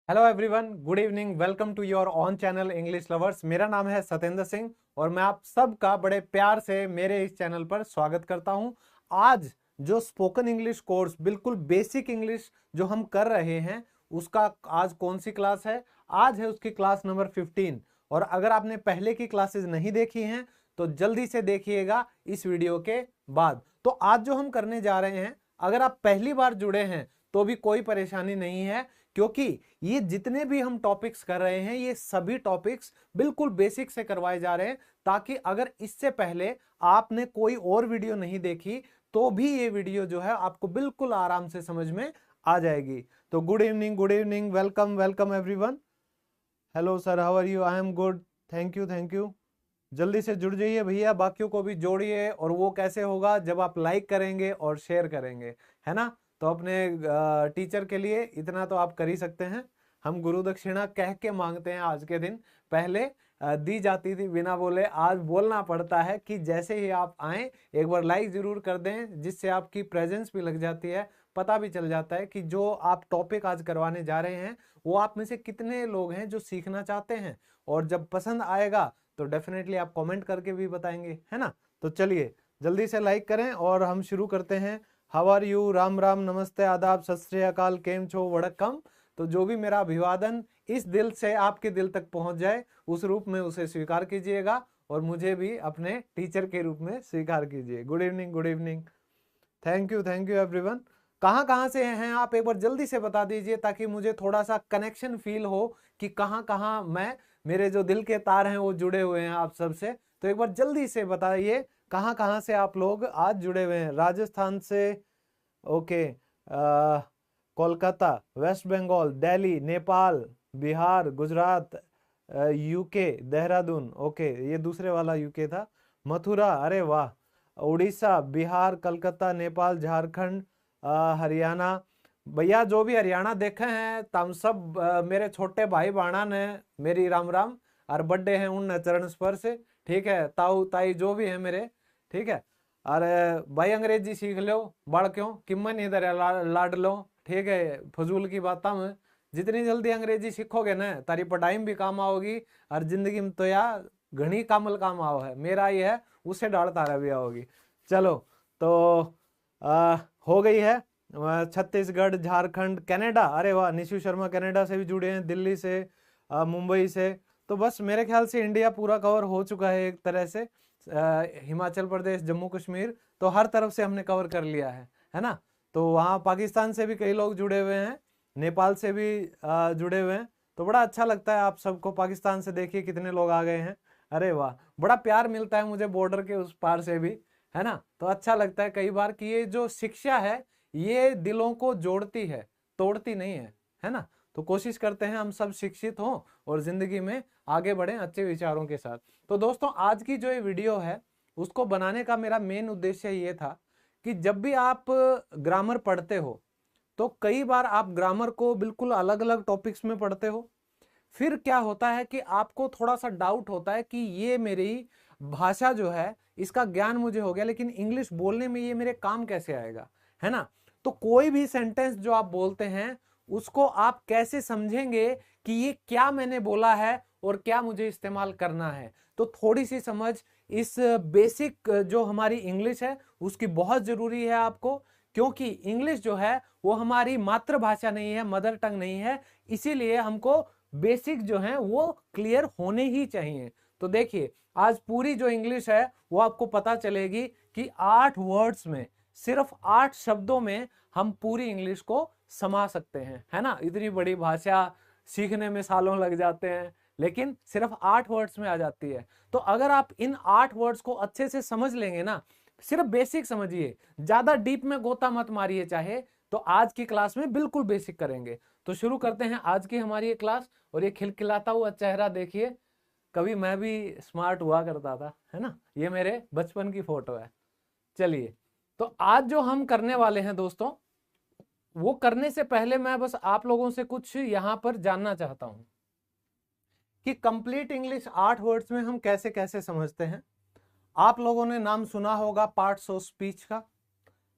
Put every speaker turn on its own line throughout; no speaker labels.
Hello everyone, good evening. Welcome to your own channel English lovers. मेरा नाम है सतेंद्र सिंह और मैं आप सबका बड़े प्यार से मेरे इस चैनल पर स्वागत करता हूं। आज जो स्पोकन इंग्लिश कोर्स, बिल्कुल बेसिक इंग्लिश जो हम कर रहे हैं, उसका आज कौन सी क्लास है? आज है उसकी क्लास नंबर 15। और अगर आपने पहले की क्लासेस नहीं देखी हैं तो जल्दी से देखिएगा इस वीडियो के बाद। तो आज जो हम करने जा रहे हैं, अगर आप पहली बार जुड़े हैं तो भी कोई परेशानी नहीं है, क्योंकि ये जितने भी हम टॉपिक्स कर रहे हैं ये सभी टॉपिक्स बिल्कुल बेसिक से करवाए जा रहे हैं, ताकि अगर इससे पहले आपने कोई और वीडियो नहीं देखी तो भी ये वीडियो जो है आपको बिल्कुल आराम से समझ में आ जाएगी। तो good evening, welcome welcome everyone. Hello sir, how are you? I am good, thank you. जल्दी से जुड़ जाइए भैया, बाकियों को भी जोड़िए। और वो कैसे होगा? जब आप लाइक करेंगे और शेयर करेंगे, है ना? तो अपने टीचर के लिए इतना तो आप कर ही सकते हैं। हम गुरु दक्षिणा कह के मांगते हैं आज के दिन। पहले दी जाती थी बिना बोले, आज बोलना पड़ता है कि जैसे ही आप आए एक बार लाइक जरूर कर दें, जिससे आपकी प्रेजेंस भी लग जाती है, पता भी चल जाता है कि जो आप टॉपिक आज करवाने जा रहे हैं वो आप में से कितने लोग हैं जो सीखना चाहते हैं। और जब पसंद आएगा तो डेफिनेटली आप कमेंट करके भी बताएंगे, है ना? तो चलिए जल्दी से लाइक करें और हम शुरू करते हैं। हाउ आर यू, राम राम, नमस्ते, आदाब, सत श्री अकाल, केम छो, वड़क्कम। तो जो भी मेरा अभिवादन इस दिल से आपके दिल तक पहुंच जाए, उस रूप में उसे स्वीकार कीजिएगा और मुझे भी अपने टीचर के रूप में स्वीकार कीजिए। Good evening. Thank you everyone. कहाँ कहाँ से हैं आप? एक बार जल्दी से बता दीजिए ताकि मुझे थोड़ा सा कनेक्शन फील हो कि कहाँ कहाँ मैं, मेरे जो दिल के तार हैं वो जुड़े हुए हैं आप सबसे। तो एक बार जल्दी से बताइए कहाँ कहाँ से आप लोग आज जुड़े हुए हैं। राजस्थान से, okay, Kolkata, West Bengal, Delhi, Nepal, Bihar, Gujarat, UK, Dehradun, okay, ये दूसरे वाला यूके था। मथुरा, अरे वाह, उड़ीसा, बिहार, कलकत्ता, नेपाल, झारखंड, हरियाणा। भैया जो भी हरियाणा देखे हैं तम सब मेरे छोटे भाई बाणा ने मेरी राम राम। और बर्थडे है उन चरण स्पर्श, ठीक है, ताऊ ताई जो भी है मेरे, ठीक है। अरे भाई अंग्रेजी सीख लो, बढ़ क्यों किम्मन इधर है, लाड लो, ठीक है, फजूल की बात में। जितनी जल्दी अंग्रेजी सीखोगे ना तारी पढ़ाई में भी काम आओगी और जिंदगी में तो यार घनी कामल काम आओ है, मेरा ये है, उससे डाल तारा भी आओगी। चलो, तो हो गई है। छत्तीसगढ़, झारखंड, कनाडा, अरे वाह, निशु शर्मा कनाडा से भी जुड़े हैं, दिल्ली से, मुंबई से। तो बस मेरे ख्याल से इंडिया पूरा कवर हो चुका है एक तरह से। हिमाचल प्रदेश, जम्मू कश्मीर, तो हर तरफ से हमने कवर कर लिया है ना? तो वहाँ पाकिस्तान से भी कई लोग जुड़े हुए हैं, नेपाल से भी जुड़े हुए हैं। तो बड़ा अच्छा लगता है आप सबको। पाकिस्तान से देखिए कितने लोग आ गए हैं, अरे वाह, बड़ा प्यार मिलता है मुझे बॉर्डर के उस पार से भी, है ना? तो अच्छा लगता है कई बार कि ये जो शिक्षा है ये दिलों को जोड़ती है, तोड़ती नहीं है ना? तो कोशिश करते हैं हम सब शिक्षित हों और जिंदगी में आगे बढ़ें अच्छे विचारों के साथ। तो दोस्तों, आज की जो ये वीडियो है उसको बनाने का मेरा मेन उद्देश्य ये था कि जब भी आप ग्रामर पढ़ते हो तो कई बार आप ग्रामर को बिल्कुल अलग अलग टॉपिक्स में पढ़ते हो। फिर क्या होता है कि आपको थोड़ा सा डाउट होता है कि ये मेरी भाषा जो है इसका ज्ञान मुझे हो गया, लेकिन इंग्लिश बोलने में ये मेरे काम कैसे आएगा, है ना? तो कोई भी सेंटेंस जो आप बोलते हैं उसको आप कैसे समझेंगे कि ये क्या मैंने बोला है और क्या मुझे इस्तेमाल करना है। तो थोड़ी सी समझ इस बेसिक जो हमारी इंग्लिश है उसकी बहुत जरूरी है आपको, क्योंकि इंग्लिश जो है वो हमारी मातृभाषा नहीं है, मदर टंग नहीं है। इसीलिए हमको बेसिक जो है वो क्लियर होने ही चाहिए। तो देखिए, आज पूरी जो इंग्लिश है वो आपको पता चलेगी कि 8 वर्ड्स में, सिर्फ 8 शब्दों में हम पूरी इंग्लिश को समा सकते हैं, है ना? इतनी बड़ी भाषा सीखने में सालों लग जाते हैं, लेकिन सिर्फ 8 वर्ड्स में आ जाती है। तो अगर आप इन 8 वर्ड्स को अच्छे से समझ लेंगे ना, सिर्फ बेसिक समझिए, ज्यादा डीप में गोता मत मारिए चाहे, तो आज की क्लास में बिल्कुल बेसिक करेंगे। तो शुरू करते हैं आज की हमारी ये क्लास। और ये खिलखिलाता हुआ चेहरा देखिए, कभी मैं भी स्मार्ट हुआ करता था, है ना? ये मेरे बचपन की फोटो है। चलिए, तो आज जो हम करने वाले हैं दोस्तों, वो करने से पहले मैं बस आप लोगों से कुछ यहां पर जानना चाहता हूं कि कंप्लीट इंग्लिश 8 वर्ड्स में हम कैसे कैसे समझते हैं। आप लोगों ने नाम सुना होगा पार्ट्स ऑफ स्पीच का,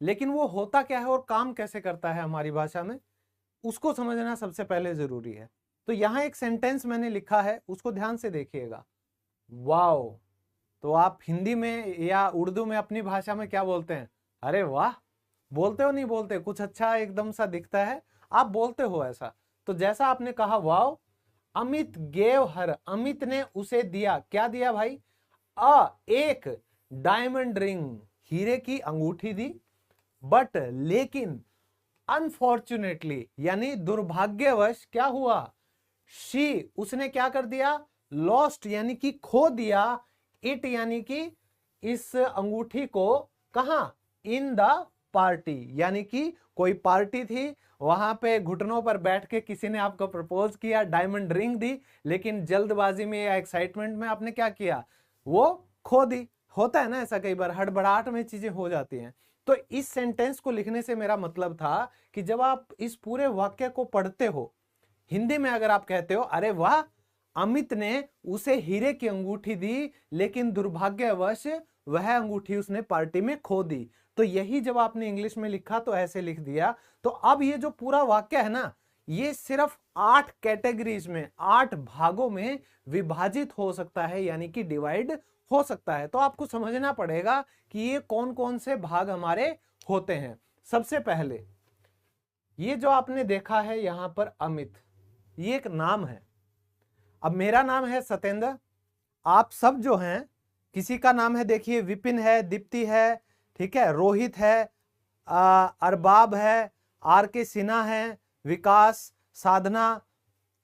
लेकिन वो होता क्या है और काम कैसे करता है हमारी भाषा में, उसको समझना सबसे पहले जरूरी है। तो यहां एक सेंटेंस मैंने लिखा है, उसको ध्यान से देखिएगा। वाओ, तो आप हिंदी में या उर्दू में अपनी भाषा में क्या बोलते हैं? अरे वाह बोलते हो, नहीं बोलते? कुछ अच्छा एकदम सा दिखता है, आप बोलते हो ऐसा। तो जैसा आपने कहा wow, Amit gave her, Amit ने उसे दिया, क्या दिया भाई? एक डायमंड रिंग, हीरे की अंगूठी दी। बट लेकिन अनफॉर्चुनेटली यानी दुर्भाग्यवश क्या हुआ? शी, उसने क्या कर दिया? लॉस्ट यानी कि खो दिया, इट यानी कि इस अंगूठी को, कहां? इन द पार्टी, यानी कि कोई पार्टी थी, वहां पे घुटनों पर बैठ के किसी ने आपको प्रपोज किया, डायमंड रिंग दी, लेकिन जल्दबाजी में या एक्साइटमेंट में आपने क्या किया? वो खो दी। होता है ना ऐसा, कई बार हड़बड़ाहट में चीजें हो जाती हैं। तो इस सेंटेंस को लिखने से मेरा मतलब था कि जब आप इस पूरे वाक्य को पढ़ते हो हिंदी में, अगर आप कहते हो अरे वाह, अमित ने उसे हीरे की अंगूठी दी, लेकिन दुर्भाग्यवश वह अंगूठी उसने पार्टी में खो दी, तो यही जब आपने इंग्लिश में लिखा तो ऐसे लिख दिया। तो अब ये जो पूरा वाक्य है ना, ये सिर्फ 8 कैटेगरीज में, 8 भागों में विभाजित हो सकता है, यानी कि डिवाइड हो सकता है। तो आपको समझना पड़ेगा कि ये कौन कौन से भाग हमारे होते हैं। सबसे पहले ये जो आपने देखा है यहां पर अमित, ये एक नाम है। अब मेरा नाम है सतेंद्र, आप सब जो हैं किसी का नाम है, देखिए विपिन है, दीप्ति है, ठीक है, रोहित है, अरबाब है, आर के सिन्हा है, विकास, साधना,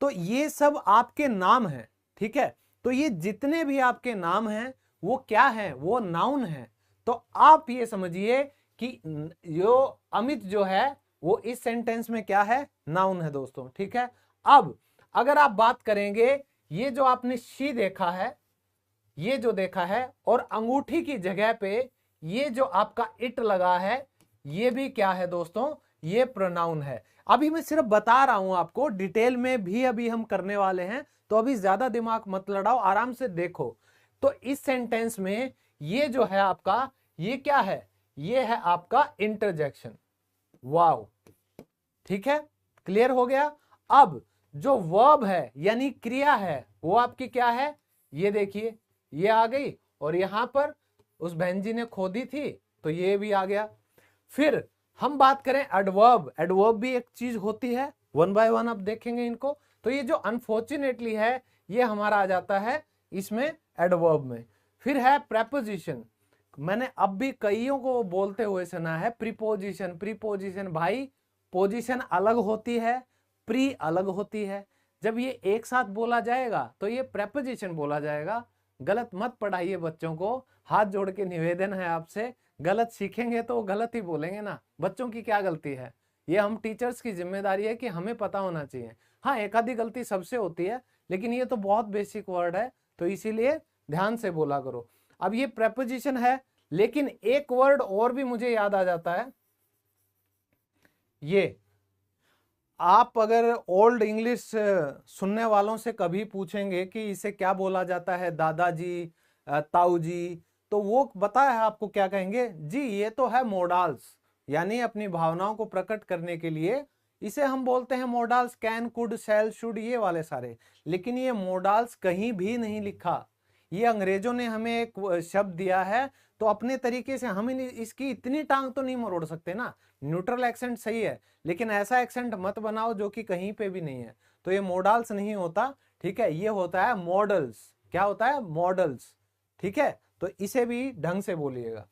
तो ये सब आपके नाम हैं, ठीक है। तो ये जितने भी आपके नाम हैं वो क्या है? वो नाउन है। तो आप ये समझिए कि जो अमित जो है वो इस सेंटेंस में क्या है? नाउन है दोस्तों, ठीक है। अब अगर आप बात करेंगे, ये जो आपने शी देखा है, ये जो देखा है, और अंगूठी की जगह पे ये जो आपका इट लगा है, ये भी क्या है दोस्तों? ये प्रोनाउन है। अभी मैं सिर्फ बता रहा हूं आपको, डिटेल में भी अभी हम करने वाले हैं, तो अभी ज्यादा दिमाग मत लड़ाओ, आराम से देखो। तो इस सेंटेंस में ये जो है आपका, ये क्या है? ये है आपका इंटरजेक्शन। वाओ, ठीक है, क्लियर हो गया। अब जो वर्ब है यानी क्रिया है, वो आपकी क्या है? ये देखिए, ये आ गई, और यहां पर उस बहन जी ने खोदी थी, तो ये भी आ गया। फिर हम बात करें एडवर्ब, एडवर्ब भी एक चीज होती है, वन बाय वन आप देखेंगे इनको। तो ये जो अनफॉर्चुनेटली है, ये हमारा आ जाता है इसमें एडवर्ब में। फिर है प्रेपोजिशन, मैंने अब भी कईयों को बोलते हुए सुना है प्रीपोजिशन, प्रीपोजिशन। भाई पोजीशन अलग होती है, प्री अलग होती है। जब ये एक साथ बोला जाएगा तो ये प्रेपोजिशन बोला जाएगा। गलत मत पढ़ाइए बच्चों को, हाथ जोड़ के निवेदन है आपसे। गलत सीखेंगे तो गलत ही बोलेंगे ना, बच्चों की क्या गलती है? ये हम टीचर्स की जिम्मेदारी है कि हमें पता होना चाहिए। हाँ, एक आधी गलती सबसे होती है, लेकिन ये तो बहुत बेसिक वर्ड है, तो इसीलिए ध्यान से बोला करो। अब ये प्रेपोजिशन है, लेकिन एक वर्ड और भी मुझे याद आ जाता है। ये आप अगर ओल्ड इंग्लिश सुनने वालों से कभी पूछेंगे कि इसे क्या बोला जाता है, दादाजी, ताऊ जी, तो वो बताया है आपको, क्या कहेंगे? जी ये तो है मोडाल्स, यानी अपनी भावनाओं को प्रकट करने के लिए इसे हम बोलते हैं modals. Can, could, shall, should, ये वाले सारे। लेकिन ये मोडाल्स कहीं भी नहीं लिखा, ये अंग्रेजों ने हमें एक शब्द दिया है, तो अपने तरीके से हम इसकी इतनी टांग तो नहीं मरोड़ सकते ना। न्यूट्रल एक्सेंट सही है, लेकिन ऐसा एक्सेंट मत बनाओ जो कि कहीं पे भी नहीं है। तो ये मोडाल्स नहीं होता, ठीक है, ये होता है मॉडल्स। क्या होता है? मॉडल्स, ठीक है। तो इसे भी ढंग से बोलिएगा।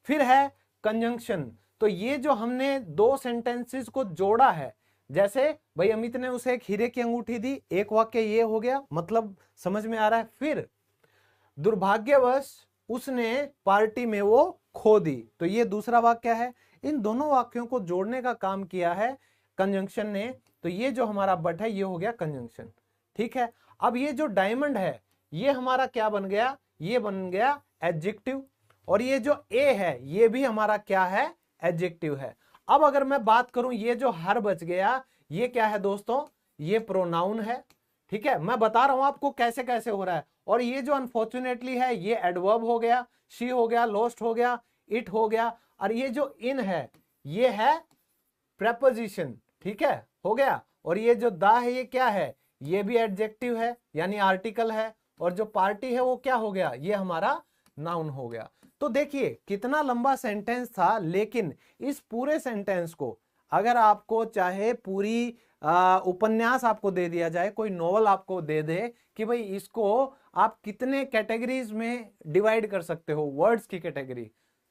फिर है कंजंक्शन, तो ये जो हमने दो सेंटेंसेस को जोड़ा है, जैसे भाई अमित ने उसे एक हीरे की अंगूठी दी, एक वाक्य ये हो गया, मतलब समझ में आ रहा है। फिर दुर्भाग्यवश उसने पार्टी में वो खो दी, तो ये दूसरा वाक्य है। इन दोनों वाक्यों को जोड़ने का काम किया है कंजंक्शन ने, तो ये जो हमारा बट है ये हो गया कंजंक्शन, ठीक है। अब ये जो डायमंड है ये हमारा क्या बन गया? ये बन गया एडजेक्टिव, और ये जो ए है ये भी हमारा क्या है? एडजेक्टिव है। अब अगर मैं बात करूं, ये जो हर बच गया ये क्या है दोस्तों? ये प्रोनाउन है, ठीक है। मैं बता रहा हूं आपको कैसे कैसे हो रहा है। और ये जो अनफॉर्चुनेटली है ये एडवर्ब हो गया, शी हो गया, लोस्ट हो गया, इट हो गया, और ये जो इन है ये है प्रेपोजिशन, ठीक है। हो गया। और ये जो द है ये क्या है, ये भी एडजेक्टिव है यानी आर्टिकल है, और जो पार्टी है वो क्या हो गया, ये हमारा नाउन हो गया। तो देखिए कितना लंबा सेंटेंस था, लेकिन इस पूरे सेंटेंस को अगर आपको चाहे पूरी उपन्यास आपको दे दिया जाए, कोई नॉवल आपको दे दे कि भाई इसको आप कितने कैटेगरीज में डिवाइड कर सकते हो, वर्ड्स की कैटेगरी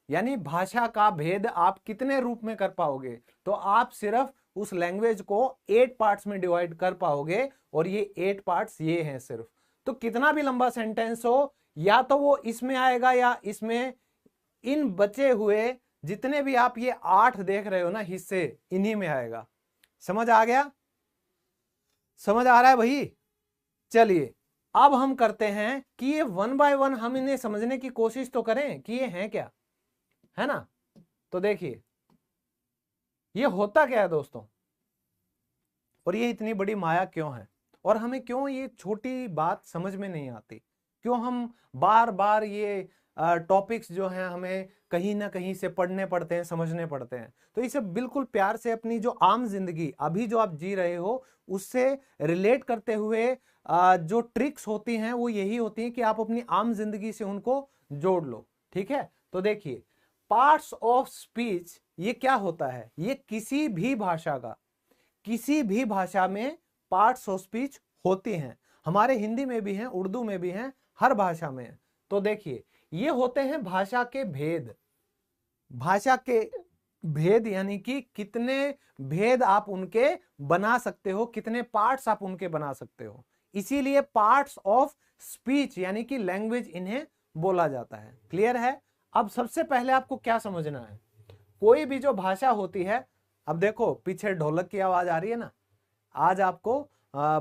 यानी भाषा का भेद आप कितने रूप में कर पाओगे, तो आप सिर्फ उस लैंग्वेज को 8 पार्ट्स में डिवाइड कर पाओगे, और ये 8 पार्ट्स ये हैं सिर्फ। तो कितना भी लंबा सेंटेंस हो, या तो वो इसमें आएगा या इसमें, इन बचे हुए जितने भी आप ये 8 देख रहे हो ना हिस्से, इन्हीं में आएगा। समझ आ गया, समझ आ रहा है भाई? चलिए अब हम करते हैं कि ये 1 बाय 1 हम इन्हें समझने की कोशिश तो करें कि ये हैं क्या, है ना। तो देखिए ये होता क्या है दोस्तों, और ये इतनी बड़ी माया क्यों है, और हमें क्यों ये छोटी बात समझ में नहीं आती, क्यों हम बार बार ये टॉपिक्स जो हैं हमें कहीं ना कहीं से पढ़ने पड़ते हैं, समझने पड़ते हैं। तो इसे बिल्कुल प्यार से अपनी जो आम जिंदगी अभी जो आप जी रहे हो उससे रिलेट करते हुए जो ट्रिक्स होती हैं वो यही होती हैं कि आप अपनी आम जिंदगी से उनको जोड़ लो। ठीक है, तो देखिए पार्ट्स ऑफ स्पीच ये क्या होता है, ये किसी भी भाषा का, किसी भी भाषा में पार्ट्स ऑफ स्पीच होती हैं। हमारे हिंदी में भी हैं, उर्दू में भी हैं, हर भाषा में। तो देखिए ये होते हैं भाषा के भेद। भाषा के भेद यानी कि कितने भेद आप उनके बना सकते हो, कितने पार्ट्स आप उनके बना सकते हो, इसीलिए पार्ट्स ऑफ स्पीच यानी कि लैंग्वेज इन्हें बोला जाता है। क्लियर है? अब सबसे पहले आपको क्या समझना है, कोई भी जो भाषा होती है, अब देखो पीछे ढोलक की आवाज आ रही है ना, आज आपको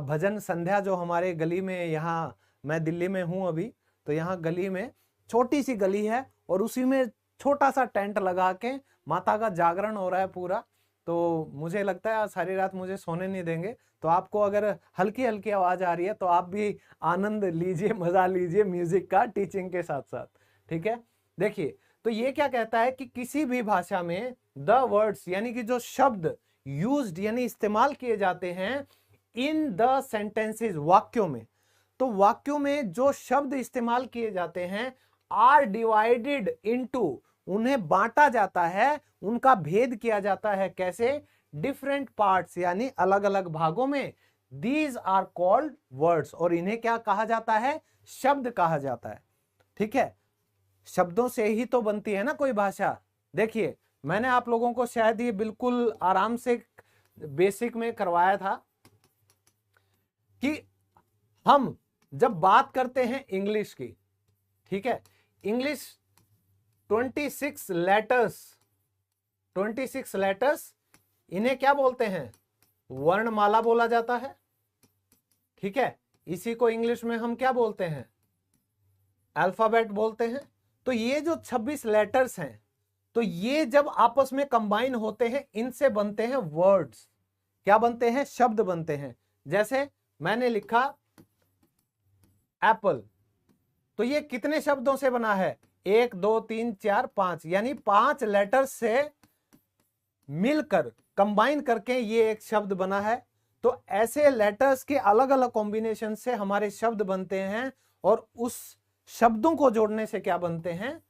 भजन संध्या जो हमारे गली में, यहाँ मैं दिल्ली में हूं अभी, तो यहाँ गली में छोटी सी गली है और उसी में छोटा सा टेंट लगा के माता का जागरण हो रहा है पूरा। तो मुझे लगता है सारी रात मुझे सोने नहीं देंगे, तो आपको अगर हल्की हल्की आवाज आ रही है तो आप भी आनंद लीजिए, मजा लीजिए म्यूजिक का, टीचिंग के साथ साथ। ठीक है, देखिए तो ये क्या कहता है कि किसी भी भाषा में द वर्ड्स यानी कि जो शब्द यूज्ड यानी इस्तेमाल किए जाते हैं इन द सेंटेंसेस, वाक्यों में, तो वाक्यों में जो शब्द इस्तेमाल किए जाते हैं आर डिवाइडेड इनटू, उन्हें बांटा जाता है, उनका भेद किया जाता है। कैसे? डिफरेंट पार्ट्स यानी अलग अलग भागों में। दीज आर कॉल्ड वर्ड्स, और इन्हें क्या कहा जाता है? शब्द कहा जाता है। ठीक है, शब्दों से ही तो बनती है ना कोई भाषा। देखिए मैंने आप लोगों को शायद ये बिल्कुल आराम से बेसिक में करवाया था कि हम जब बात करते हैं इंग्लिश की, ठीक है, इंग्लिश 26 लेटर्स, इन्हें क्या बोलते हैं? वर्णमाला बोला जाता है। ठीक है, इसी को इंग्लिश में हम क्या बोलते हैं? अल्फाबेट बोलते हैं। तो ये जो 26 लेटर्स हैं, तो ये जब आपस में कंबाइन होते हैं इनसे बनते हैं वर्ड्स। क्या बनते हैं? शब्द बनते हैं। जैसे मैंने लिखा एप्पल, तो ये कितने शब्दों से बना है? 1 2 3 4 5, यानी 5 लेटर्स से मिलकर कंबाइन करके ये एक शब्द बना है। तो ऐसे लेटर्स के अलग अलग कॉम्बिनेशन से हमारे शब्द बनते हैं, और उस शब्दों को जोड़ने से क्या बनते हैं?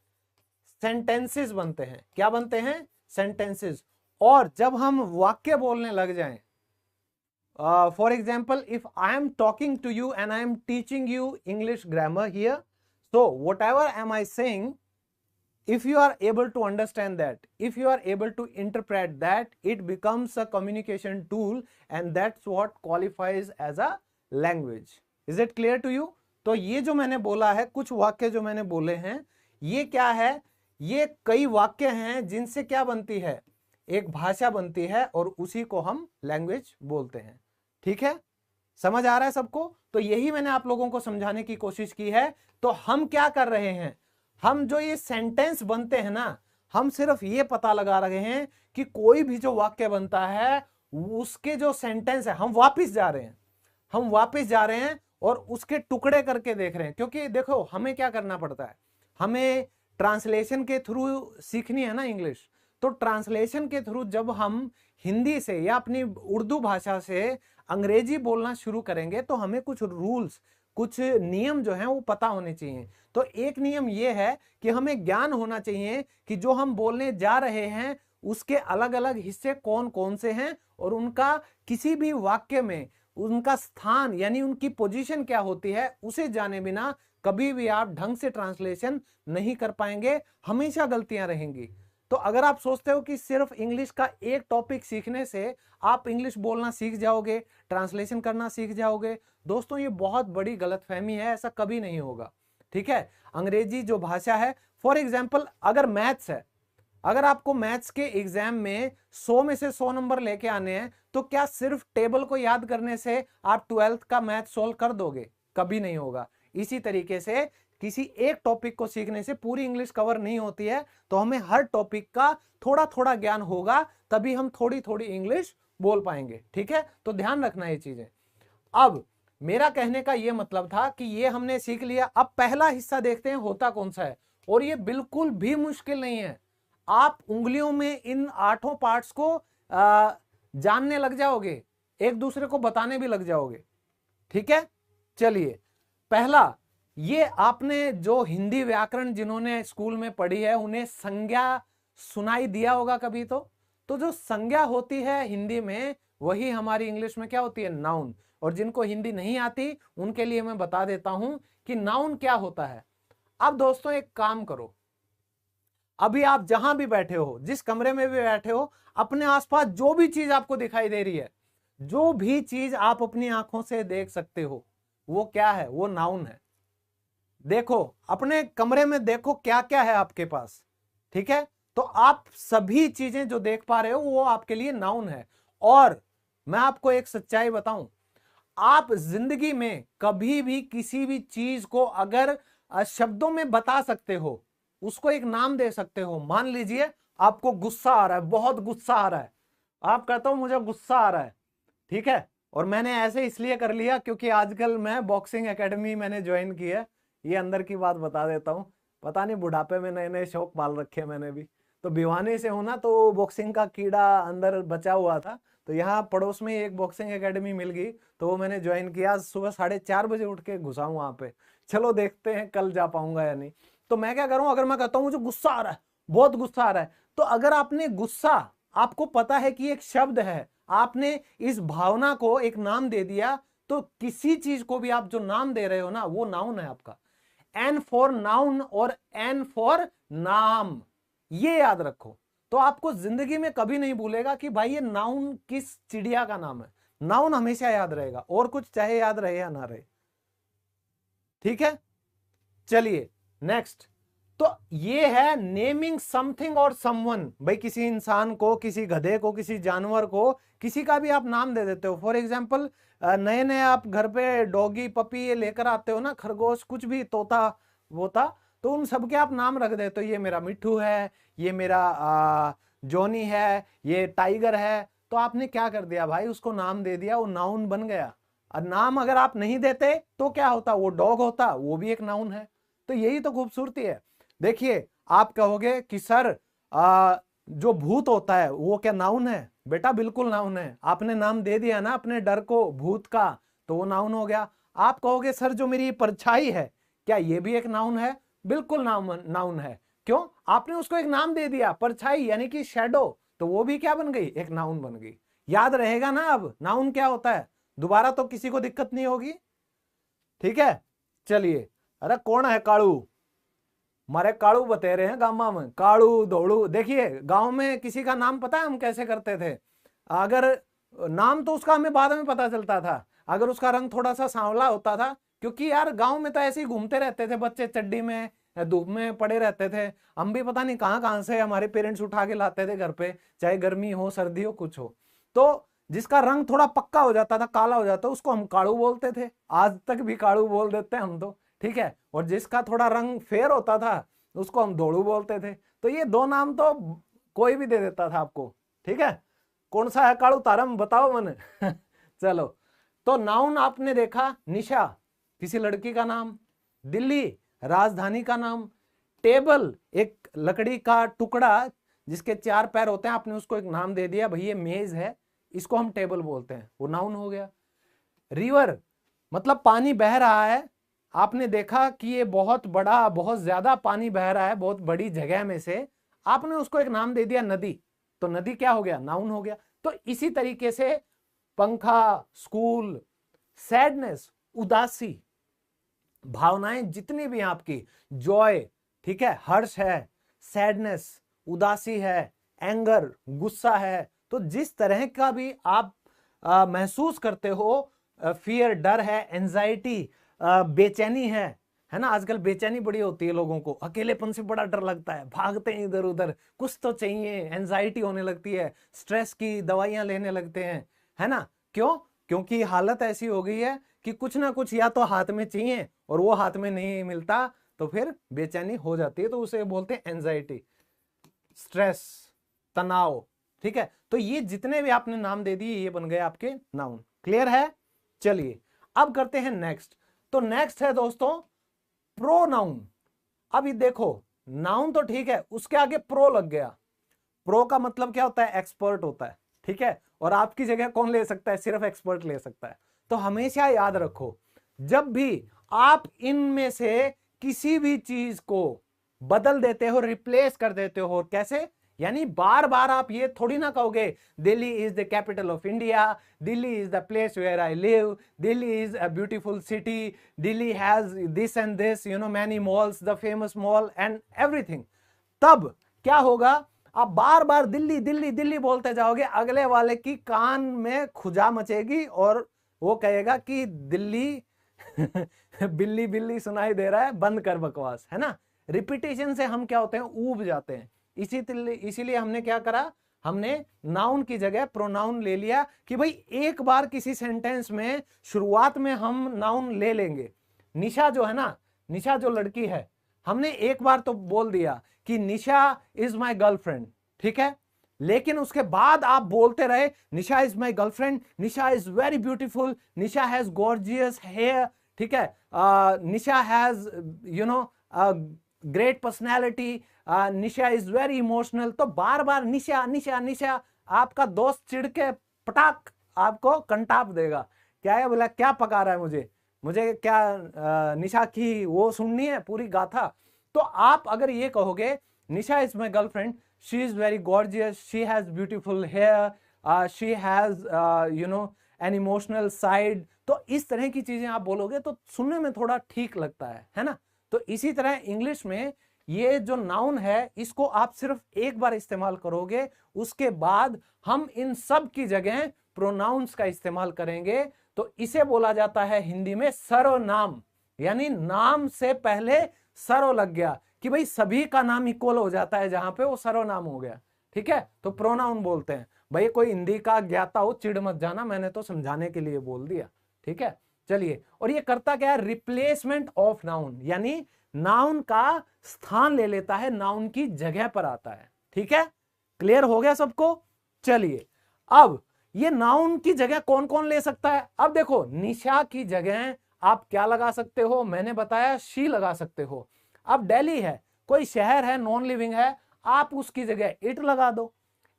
सेंटेंसेस बनते हैं। क्या बनते हैं? सेंटेंसेस। और जब हम वाक्य बोलने लग जाएं, for example if I am talking to you and I am teaching you English grammar here, so whatever am I saying, if you are able to understand that, if you are able to interpret that, it becomes a communication tool, and that's what qualifies as a language. Is it clear to you? तो ये जो मैंने बोला है, कुछ वाक्य जो मैंने बोले हैं, ये क्या है? ये कई वाक्य हैं जिनसे क्या बनती है? एक भाषा बनती है, और उसी को हम लैंग्वेज बोलते हैं। ठीक है, समझ आ रहा है सबको? तो यही मैंने आप लोगों को समझाने की कोशिश की है। तो हम क्या कर रहे हैं, हम जो ये सेंटेंस बनते हैं ना, हम सिर्फ ये पता लगा रहे हैं कि कोई भी जो वाक्य बनता है उसके जो सेंटेंस है, हम वापस जा रहे हैं और उसके टुकड़े करके देख रहे हैं। क्योंकि देखो हमें क्या करना पड़ता है, हमें ट्रांसलेशन के थ्रू सीखनी है ना इंग्लिश। तो ट्रांसलेशन के थ्रू जब हम हिंदी से या अपनी उर्दू भाषा से अंग्रेजी बोलना शुरू करेंगे तो हमें कुछ रूल्स, कुछ नियम जो हैं वो पता होने चाहिए। तो एक नियम ये है कि हमें ज्ञान होना चाहिए कि जो हम बोलने जा रहे हैं उसके अलग अलग हिस्से कौन कौन से हैं और उनका किसी भी वाक्य में उनका स्थान यानी उनकी पोजीशन क्या होती है उसे जाने बिना कभी भी आप ढंग से ट्रांसलेशन नहीं कर पाएंगे, हमेशा गलतियां रहेंगी। तो अगर आप सोचते हो कि सिर्फ इंग्लिश का एक टॉपिक सीखने से आप इंग्लिश बोलना सीख जाओगे, ट्रांसलेशन करना सीख जाओगे, दोस्तों ये बहुत बड़ी गलतफहमी है, ऐसा कभी नहीं होगा। ठीक है, अंग्रेजी जो भाषा है, फॉर एग्जाम्पल अगर मैथ्स है, अगर आपको मैथ्स के एग्जाम में 100 में से 100 नंबर लेके आने हैं तो क्या सिर्फ टेबल को याद करने से आप 12th का मैथ सोल्व कर दोगे? कभी नहीं होगा। इसी तरीके से किसी एक टॉपिक को सीखने से पूरी इंग्लिश कवर नहीं होती है, तो हमें हर टॉपिक का थोड़ा थोड़ा ज्ञान होगा तभी हम थोड़ी थोड़ी इंग्लिश बोल पाएंगे। ठीक है, तो ध्यान रखना ये चीजें। अब मेरा कहने का ये मतलब था कि ये हमने सीख लिया, अब पहला हिस्सा देखते हैं होता कौन सा है। और ये बिल्कुल भी मुश्किल नहीं है, आप उंगलियों में इन 8 पार्ट्स को जानने लग जाओगे, एक दूसरे को बताने भी लग जाओगे। ठीक है, चलिए पहला, ये आपने जो हिंदी व्याकरण जिन्होंने स्कूल में पढ़ी है उन्हें संज्ञा सुनाई दिया होगा कभी। तो जो संज्ञा होती है हिंदी में वही हमारी इंग्लिश में क्या होती है? नाउन। और जिनको हिंदी नहीं आती उनके लिए मैं बता देता हूं कि नाउन क्या होता है। अब दोस्तों एक काम करो, अभी आप जहां भी बैठे हो, जिस कमरे में भी बैठे हो, अपने आसपास जो भी चीज आपको दिखाई दे रही है, जो भी चीज आप अपनी आंखों से देख सकते हो, वो क्या है? वो नाउन है। देखो अपने कमरे में, देखो क्या क्या है आपके पास। ठीक है, तो आप सभी चीजें जो देख पा रहे हो वो आपके लिए नाउन है। और मैं आपको एक सच्चाई बताऊं, आप जिंदगी में कभी भी किसी भी चीज को अगर शब्दों में बता सकते हो, उसको एक नाम दे सकते हो। मान लीजिए आपको गुस्सा आ रहा है, बहुत गुस्सा आ रहा है, आप कहते हो मुझे गुस्सा आ रहा है। ठीक है, और मैंने ऐसे इसलिए कर लिया क्योंकि आजकल मैं बॉक्सिंग एकेडमी मैंने ज्वाइन की है। ये अंदर की बात बता देता हूँ, पता नहीं बुढ़ापे में नए नए शौक पाल रखे मैंने भी। तो भिवानी से हूं ना, तो बॉक्सिंग का कीड़ा अंदर बचा हुआ था, तो यहाँ पड़ोस में एक बॉक्सिंग एकेडमी मिल गई, तो वो मैंने ज्वाइन किया। सुबह 4:30 बजे उठ के घुसा हूं वहां पे। चलो देखते हैं कल जा पाऊंगा या नहीं। तो मैं क्या करूं, अगर मैं कहता हूं मुझे गुस्सा आ रहा है, बहुत गुस्सा आ रहा है, तो अगर आपने गुस्सा, आपको पता है कि एक शब्द है, आपने इस भावना को एक नाम दे दिया, तो किसी चीज को भी आप जो नाम दे रहे हो ना, वो नाउन है आपका। एन फॉर नाउन और एन फॉर नाम, ये याद रखो। तो आपको जिंदगी में कभी नहीं भूलेगा कि भाई ये नाउन किस चिड़िया का नाम है। नाउन हमेशा याद रहेगा, और कुछ चाहे याद रहे या ना रहे। ठीक है, चलिए नेक्स्ट। तो ये है नेमिंग समथिंग और समवन। भाई किसी इंसान को, किसी गधे को, किसी जानवर को, किसी का भी आप नाम दे देते हो। फॉर एग्जाम्पल नए नए आप घर पे डॉगी पपी ये लेकर आते हो ना, खरगोश, कुछ भी, तोता वोता, तो उन सबके आप नाम रख देते हो। ये मेरा मिट्ठू है, ये मेरा जॉनी है, ये टाइगर है। तो आपने क्या कर दिया भाई, उसको नाम दे दिया, वो नाउन बन गया। और नाम अगर आप नहीं देते तो क्या होता, वो डॉग होता, वो भी एक नाउन है। तो यही तो खूबसूरती है। देखिए आप कहोगे कि सर जो भूत होता है वो क्या नाउन है? बेटा बिल्कुल नाउन है। आपने नाम दे दिया ना अपने डर को, भूत का, तो वो नाउन हो गया। आप कहोगे सर जो मेरी परछाई है, क्या ये भी एक नाउन है? बिल्कुल नाउन है। क्यों? आपने उसको एक नाम दे दिया, परछाई यानी कि शैडो, तो वो भी क्या बन गई? एक नाउन बन गई। याद रहेगा ना अब नाउन क्या होता है, दोबारा तो किसी को दिक्कत नहीं होगी। ठीक है, चलिए। अरे कौन है कालू? मारे कालू बते रहे हैं गामा में, कालू दौड़ू। देखिए गांव में किसी का नाम पता है हम कैसे करते थे? अगर नाम तो उसका हमें बाद में पता चलता था, अगर उसका रंग थोड़ा सा सांवला होता था, क्योंकि यार गांव में तो ऐसे ही घूमते रहते थे बच्चे, चड्डी में धूप में पड़े रहते थे। हम भी पता नहीं कहां कहां से हमारे पेरेंट्स उठा के लाते थे घर पे, चाहे गर्मी हो सर्दी हो कुछ हो। तो जिसका रंग थोड़ा पक्का हो जाता था, काला हो जाता, उसको हम कालू बोलते थे। आज तक भी कालू बोल देते हैं हम तो। ठीक है, और जिसका थोड़ा रंग फेर होता था उसको हम दौड़ू बोलते थे। तो ये दो नाम तो कोई भी दे देता था आपको। ठीक है, कौन सा है कालू तारम बताओ मन चलो, तो नाउन आपने देखा, निशा किसी लड़की का नाम, दिल्ली राजधानी का नाम, टेबल एक लकड़ी का टुकड़ा जिसके 4 पैर होते हैं, आपने उसको एक नाम दे दिया, भाई ये मेज है, इसको हम टेबल बोलते हैं, वो नाउन हो गया। रिवर मतलब पानी बह रहा है, आपने देखा कि ये बहुत बड़ा, बहुत ज्यादा पानी बह रहा है बहुत बड़ी जगह में से, आपने उसको एक नाम दे दिया नदी, तो नदी क्या हो गया, नाउन हो गया। तो इसी तरीके से पंखा, स्कूल, सैडनेस, उदासी, भावनाएं जितनी भी आपकी, जॉय, ठीक है, हर्ष है, सैडनेस, उदासी है, एंगर, गुस्सा है, तो जिस तरह का भी आप महसूस करते हो, फियर, डर है, एंजाइटी, बेचैनी है ना, आजकल बेचैनी बड़ी होती है लोगों को, अकेलेपन से बड़ा डर लगता है, भागते हैं इधर उधर, कुछ तो चाहिए, एंजाइटी होने लगती है, स्ट्रेस की दवाइयां लेने लगते हैं, है ना, क्यों? क्योंकि हालत ऐसी हो गई है कि कुछ ना कुछ या तो हाथ में चाहिए और वो हाथ में नहीं मिलता तो फिर बेचैनी हो जाती है, तो उसे बोलते हैं एंजाइटी, स्ट्रेस, तनाव, ठीक है। तो ये जितने भी आपने नाम दे दिए ये बन गए आपके नाउन। क्लियर है? चलिए अब करते हैं नेक्स्ट। तो नेक्स्ट है दोस्तों प्रोनाउन। अब ये देखो, नाउन तो ठीक है, उसके आगे प्रो लग गया। प्रो का मतलब क्या होता है? एक्सपर्ट होता है, ठीक है। और आपकी जगह कौन ले सकता है? सिर्फ एक्सपर्ट ले सकता है। तो हमेशा याद रखो, जब भी आप इनमें से किसी भी चीज को बदल देते हो, रिप्लेस कर देते हो, कैसे? यानी बार बार आप ये थोड़ी ना कहोगे Delhi is the capital of India, Delhi is the place where I live, Delhi is a beautiful city, Delhi has this and this, you know, many malls, the famous mall and everything. तब क्या होगा? आप बार बार दिल्ली दिल्ली दिल्ली बोलते जाओगे, अगले वाले की कान में खुजा मचेगी और वो कहेगा कि दिल्ली बिल्ली बिल्ली सुनाई दे रहा है, बंद कर बकवास, है ना। रिपीटेशन से हम क्या होते हैं? ऊब जाते हैं। इसीलिए हमने क्या करा? हमने नाउन की जगह प्रोनाउन ले लिया कि भाई एक बार किसी सेंटेंस में शुरुआत में हम नाउन ले लेंगे। निशा जो है ना, निशा जो लड़की है, हमने एक बार तो बोल दिया कि निशा इज माय गर्लफ्रेंड, ठीक है। लेकिन उसके बाद आप बोलते रहे Nisha is my girlfriend, Nisha is very beautiful, Nisha has gorgeous hair, ठीक है, Nisha has you know great personality, Nisha is very emotional. तो बार बार निशा निशा निशा, आपका दोस्त चिढ़ के पटाक आपको कंटाप देगा। क्या है? बोला क्या पका रहा है मुझे क्या निशा की वो सुननी है पूरी गाथा। तो आप अगर ये कहोगे Nisha is my girlfriend, she is very gorgeous, she has beautiful hair, she has you know an emotional side, तो इस तरह की चीजें आप बोलोगे तो सुनने में थोड़ा ठीक लगता है ना। तो इसी तरह इंग्लिश में ये जो नाउन है, इसको आप सिर्फ एक बार इस्तेमाल करोगे, उसके बाद हम इन सब की जगह प्रोनाउंस का इस्तेमाल करेंगे। तो इसे बोला जाता है हिंदी में सर्वनाम, यानी नाम से पहले सर्व लग गया कि भाई सभी का नाम इक्वल हो जाता है, जहां पे वो सर्वनाम हो गया, ठीक है। तो प्रोनाउन बोलते हैं। भाई कोई हिंदी का ज्ञाता हो चिढ़ मत जाना, मैंने तो समझाने के लिए बोल दिया, ठीक है। चलिए, और ये करता क्या है? रिप्लेसमेंट ऑफ नाउन, यानी नाउन का स्थान ले लेता है, नाउन की जगह पर आता है, ठीक है। क्लियर हो गया सबको? चलिए, अब ये नाउन की जगह कौन कौन ले सकता है? अब देखो, निशा की जगह आप क्या लगा सकते हो? मैंने बताया शी लगा सकते हो। अब दिल्ली है, कोई शहर है, नॉन लिविंग है, आप उसकी जगह इट लगा दो।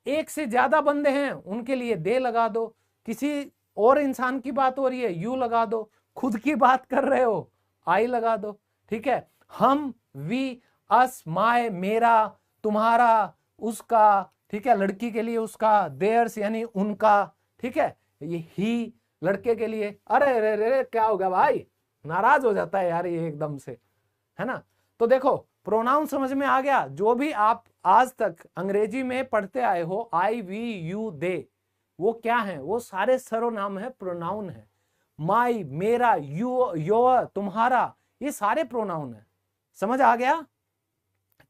एक से ज्यादा बंदे हैं, उनके लिए दे लगा दो। किसी और इंसान की बात हो रही है, यू लगा दो। खुद की बात कर रहे हो, आई लगा दो, ठीक है। हम, वी, अस, माय, मेरा, तुम्हारा, उसका, ठीक है, लड़की के लिए उसका, देयर्स यानी उनका, ठीक है। ये ही लड़के के लिए, अरे रे रे क्या हो गया भाई, नाराज हो जाता है यार ये एकदम से, है ना। तो देखो, प्रोनाउन समझ में आ गया। जो भी आप आज तक अंग्रेजी में पढ़ते आए हो, आई, वी, यू, दे, वो क्या है? वो सारे सर्वनाम है, प्रोनाउन है। माई, मेरा, यू, योर, तुम्हारा, ये सारे प्रोनाउन है। समझ आ गया?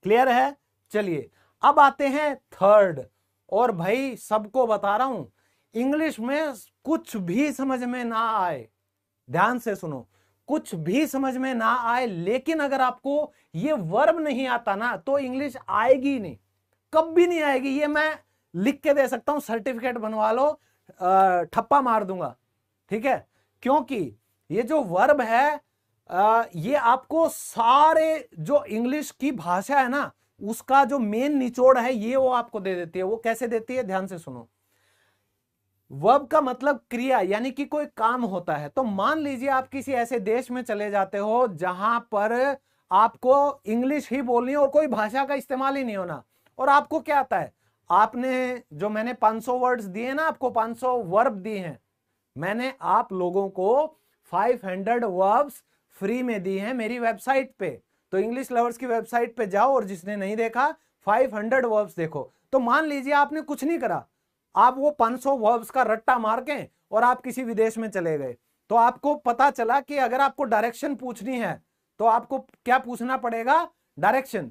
क्लियर है? चलिए, अब आते हैं थर्ड। और भाई सबको बता रहा हूं, इंग्लिश में कुछ भी समझ में ना आए, ध्यान से सुनो, कुछ भी समझ में ना आए, लेकिन अगर आपको ये वर्ब नहीं आता ना, तो इंग्लिश आएगी नहीं, कभी नहीं आएगी। ये मैं लिख के दे सकता हूं, सर्टिफिकेट बनवा लो, ठप्पा मार दूंगा, ठीक है। क्योंकि ये जो वर्ब है, ये आपको सारे जो इंग्लिश की भाषा है ना, उसका जो मेन निचोड़ है ये वो आपको दे देती है। वो कैसे देती है, ध्यान से सुनो। वर्ब का मतलब क्रिया, यानी कि कोई काम होता है। तो मान लीजिए आप किसी ऐसे देश में चले जाते हो जहां पर आपको इंग्लिश ही बोलनी है और कोई भाषा का इस्तेमाल ही नहीं होना, और आपको क्या आता है, आपने जो मैंने 500 वर्ड्स दिए ना, आपको 500 वर्ब दिए हैं, मैंने आप लोगों को 500 वर्ब्स फ्री में दी हैं मेरी वेबसाइट पे। तो इंग्लिश लवर्स की वेबसाइट पे जाओ और जिसने नहीं देखा 500 वर्ब्स देखो। तो मान लीजिए आपने कुछ नहीं करा, आप वो 500 वर्ब्स का रट्टा मार के और आप किसी विदेश में चले गए, तो आपको पता चला कि अगर आपको डायरेक्शन पूछनी है तो आपको क्या पूछना पड़ेगा, डायरेक्शन।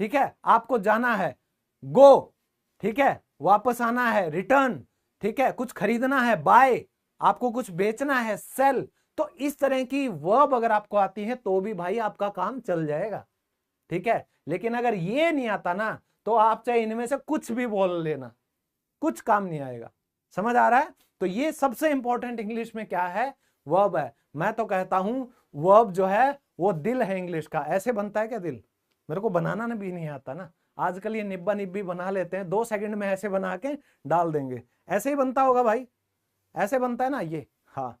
ठीक है, आपको जाना है, गो। ठीक है, वापस आना है, रिटर्न। ठीक है, कुछ खरीदना है, बाय। आपको कुछ बेचना है, सेल। तो इस तरह की वर्ब अगर आपको आती है तो भी भाई आपका काम चल जाएगा। ठीक है, लेकिन अगर ये नहीं आता ना, तो आप चाहे इनमें से कुछ भी बोल लेना, कुछ काम नहीं आएगा। समझ आ रहा है? तो ये सबसे इंपॉर्टेंट इंग्लिश में क्या है, वर्ब है। मैं तो कहता हूं वर्ब जो है वो दिल है इंग्लिश का। ऐसे बनता है क्या दिल? मेरे को बनाना ना भी नहीं आता ना, आजकल ये निब्बा निब्बी बना लेते हैं, 2 सेकंड में ऐसे बना के डाल देंगे। ऐसे ही बनता होगा भाई, ऐसे बनता है ना ये। हाँ,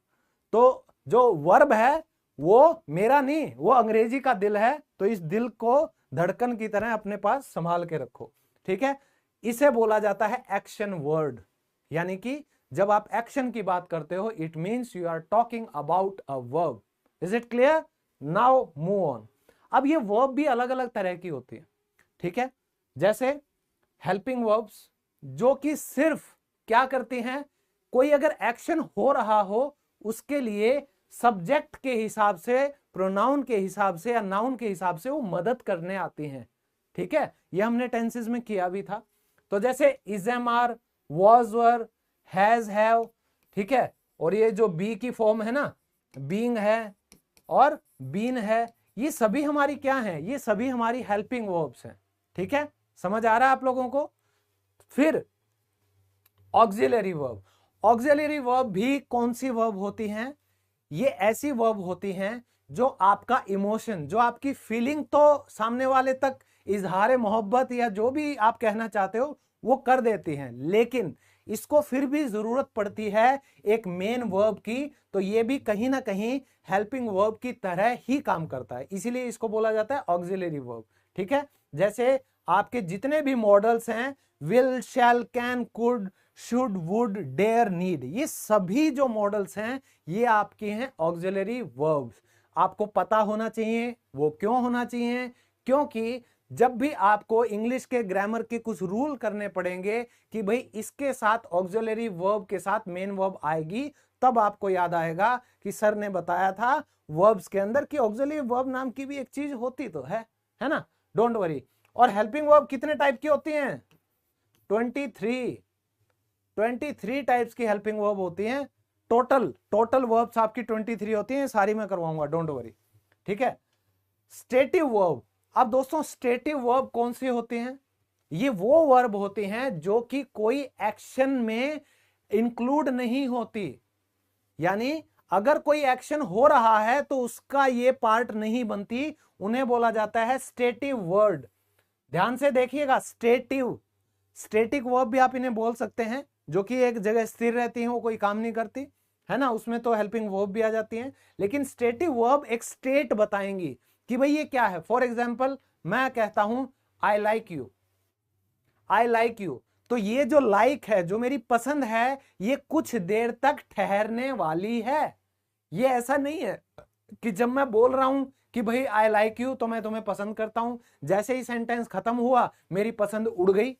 तो जो वर्ब है वो मेरा नहीं, वो अंग्रेजी का दिल है। तो इस दिल को धड़कन की तरह अपने पास संभाल के रखो। ठीक है, इसे बोला जाता है एक्शन वर्ड। यानी कि जब आप एक्शन की बात करते हो, it means you are talking about a verb. Is it clear? Now move on. अब ये वर्ब भी अलग अलग तरह की होती है। ठीक है, जैसे हेल्पिंग वर्ब्स, जो कि सिर्फ क्या करती हैं, कोई अगर एक्शन हो रहा हो उसके लिए सब्जेक्ट के हिसाब से, प्रोनाउन के हिसाब से या नाउन के हिसाब से वो मदद करने आती हैं। ठीक है, ये हमने टेंसेस में किया भी था। तो जैसे is, am, are, was, were, has, have. ठीक है, और ये जो बी की फॉर्म है ना, बीइंग है और बीन है, ये सभी हमारी क्या हैं, ये सभी हमारी हेल्पिंग वर्ब्स हैं। ठीक है, समझ आ रहा है आप लोगों को? फिर ऑक्सिलरी वर्ब। ऑक्सिलरी वर्ब भी कौन सी वर्ब होती हैं? ये ऐसी वर्ब होती हैं जो आपका इमोशन, जो आपकी फीलिंग तो सामने वाले तक इजहार मोहब्बत या जो भी आप कहना चाहते हो वो कर देती हैं, लेकिन इसको फिर भी जरूरत पड़ती है एक मेन वर्ब की। तो ये भी कहीं ना कहीं हेल्पिंग वर्ब की तरह ही काम करता है, इसीलिए इसको बोला जाता है ऑक्सिलरी वर्ब। ठीक है, जैसे आपके जितने भी मॉडल्स हैं, will, shall, can, could, should, would, dare, need, ये सभी जो मॉडल्स हैं ये आपके हैं ऑक्सिलरी वर्ब्स। आपको पता होना चाहिए। वो क्यों होना चाहिए? क्योंकि जब भी आपको इंग्लिश के ग्रामर के कुछ रूल करने पड़ेंगे कि भाई इसके साथ ऑक्सिलरी वर्ब के साथ मेन वर्ब आएगी, तब आपको याद आएगा कि सर ने बताया था वर्ब्स के अंदर कि ऑक्सिलरी वर्ब नाम की भी एक चीज होती तो है ना। Don't worry. और हेल्पिंग वर्ब कितने टाइप की होती हैं? 23 टाइप्स की हेल्पिंग वर्ब होती हैं। टोटल वर्ब्स आपकी 23 होती हैं, सारी मैं करवाऊंगा, डोंट वरी। ठीक है, स्टेटिव वर्ब। अब दोस्तों स्टेटिव वर्ब कौन सी होती हैं? ये वो वर्ब होती हैं जो कि कोई एक्शन में इंक्लूड नहीं होती। यानी अगर कोई एक्शन हो रहा है तो उसका ये पार्ट नहीं बनती, उन्हें बोला जाता है स्टेटिव वर्ड। ध्यान से देखिएगा, स्टेटिक वर्ब भी आप इन्हें बोल सकते हैं, जो कि एक जगह स्थिर रहती हैं, वो कोई काम नहीं करती, है ना, उसमें तो हेल्पिंग वर्ब भी आ जाती हैं। लेकिन स्टेटिव वर्ब एक स्टेट बताएंगी कि भाई ये क्या है। फॉर एग्जाम्पल मैं कहता हूं I like you, I like you, तो ये जो लाइक है, जो मेरी पसंद है, ये कुछ देर तक ठहरने वाली है। ये ऐसा नहीं है कि जब मैं बोल रहा हूं कि भाई आई लाइक यू तो मैं तुम्हें पसंद करता हूं, जैसे ही सेंटेंस खत्म हुआ मेरी पसंद उड़ गई।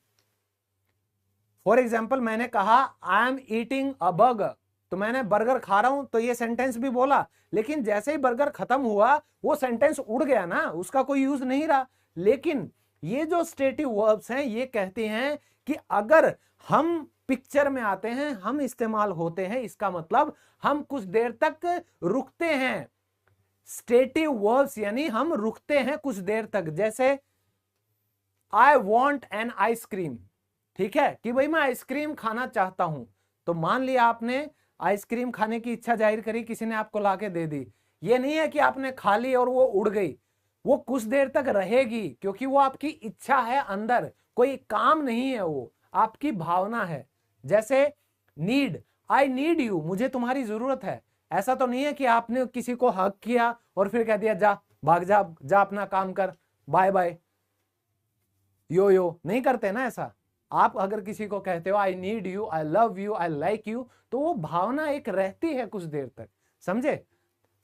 फॉर एग्जाम्पल मैंने कहा I am eating a burger, तो मैंने बर्गर खा रहा हूं, तो ये सेंटेंस भी बोला, लेकिन जैसे ही बर्गर खत्म हुआ वो सेंटेंस उड़ गया ना, उसका कोई यूज नहीं रहा। लेकिन ये जो स्टेटिव वर्ब्स हैं ये कहते हैं कि अगर हम पिक्चर में आते हैं, हम इस्तेमाल होते हैं, इसका मतलब हम कुछ देर तक रुकते हैं। स्टेटिव वर्ब्स यानी हम रुकते हैं कुछ देर तक। जैसे आई वॉन्ट एन आइसक्रीम, ठीक है, कि भाई मैं आइसक्रीम खाना चाहता हूं, तो मान लिया आपने आइसक्रीम खाने की इच्छा जाहिर करी, किसी ने आपको लाके दे दी। ये नहीं है कि आपने खा ली और वो उड़ गई, वो कुछ देर तक रहेगी, क्योंकि वो आपकी इच्छा है अंदर, कोई काम नहीं है, वो आपकी भावना है। जैसे नीड, आई नीड यू, मुझे तुम्हारी जरूरत है। ऐसा तो नहीं है कि आपने किसी को हक किया और फिर कह दिया जा भाग जा, जा अपना काम कर, बाय बाय, यो यो, नहीं करते ना ऐसा। आप अगर किसी को कहते हो I need you, I love you, I like you, तो वो भावना एक रहती है कुछ देर तक, समझे।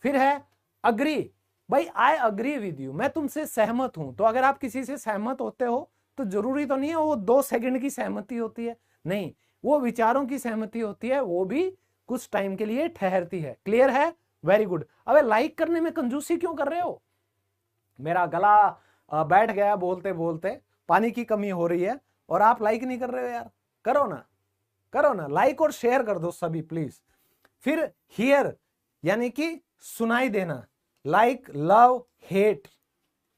फिर है अग्री, भाई आई अग्री विद यू, मैं तुमसे सहमत हूं। तो अगर आप किसी से सहमत होते हो तो जरूरी तो नहीं है वो 2 सेकंड की सहमति होती है, नहीं, वो विचारों की सहमति होती है, वो भी कुछ टाइम के लिए ठहरती है। क्लियर है, वेरी गुड। अबे लाइक करने में कंजूसी क्यों कर रहे हो? मेरा गला बैठ गया बोलते बोलते, पानी की कमी हो रही है और आप लाइक नहीं कर रहे हो यार, करो ना, करो ना, लाइक और शेयर कर दो सभी प्लीज। फिर हियर यानी कि सुनाई देना, like love hate,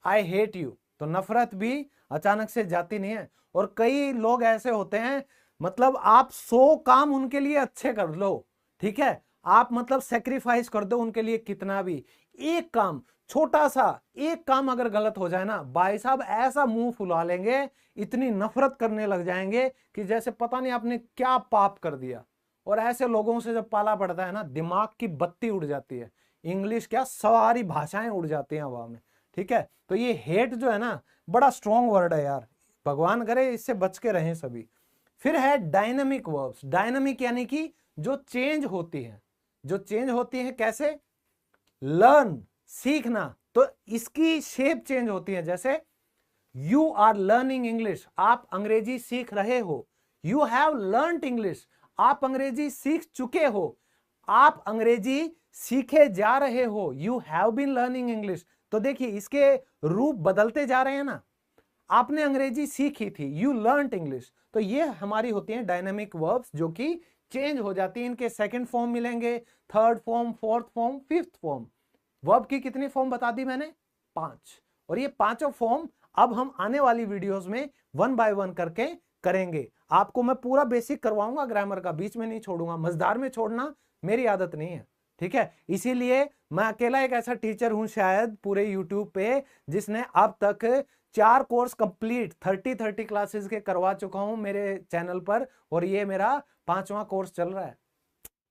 I hate you, तो नफरत भी अचानक से जाती नहीं है। और कई लोग ऐसे होते हैं, मतलब आप 100 काम उनके लिए अच्छे कर लो, ठीक है, आप मतलब सेक्रीफाइस कर दो उनके लिए कितना भी, एक काम छोटा सा, एक काम अगर गलत हो जाए ना, भाई साहब ऐसा मुंह फुला लेंगे, इतनी नफरत करने लग जाएंगे कि जैसे पता नहीं आपने क्या पाप कर दिया। और ऐसे लोगों से जब पाला पड़ता है ना, दिमाग की बत्ती उड़ जाती है, इंग्लिश क्या सारी भाषाएं उड़ जाती हैं हवा में, ठीक है। तो ये हेट जो है ना, बड़ा स्ट्रॉन्ग वर्ड है यार, भगवान करे इससे बच के रहें सभी। फिर है डायनामिक वर्ब्स, डायनामिक यानी कि जो चेंज होती है, जो चेंज होती है कैसे, लर्न सीखना, तो इसकी शेप चेंज होती है। जैसे यू आर लर्निंग इंग्लिश, आप अंग्रेजी सीख रहे हो, यू हैव लर्नड इंग्लिश, आप अंग्रेजी सीख चुके हो, आप अंग्रेजी सीखे जा रहे हो, you have been learning English. तो देखिए इसके रूप बदलते जा रहे हैं ना, आपने अंग्रेजी सीखी थी, यू लर्नड इंग्लिश, तो ये हमारी होती हैं डायनामिक वर्ब्स जो कि चेंज हो जाती है। इनके सेकंड फॉर्म मिलेंगे, third form, fourth form, fifth form. Verb की कितनी फॉर्म बता दी मैंने? 5। और ये पांचों फॉर्म अब हम आने वाली वीडियोस में 1 बाय 1 करके करेंगे। आपको मैं पूरा बेसिक करवाऊंगा ग्रामर का, बीच में नहीं छोड़ूंगा, मजेदार में छोड़ना मेरी आदत नहीं है, ठीक है। इसीलिए मैं अकेला एक ऐसा टीचर हूं शायद पूरे यूट्यूब पे जिसने अब तक 4 कोर्स कंप्लीट 30 क्लासेस के करवा चुका हूं मेरे चैनल पर, और ये मेरा 5वां कोर्स चल रहा है,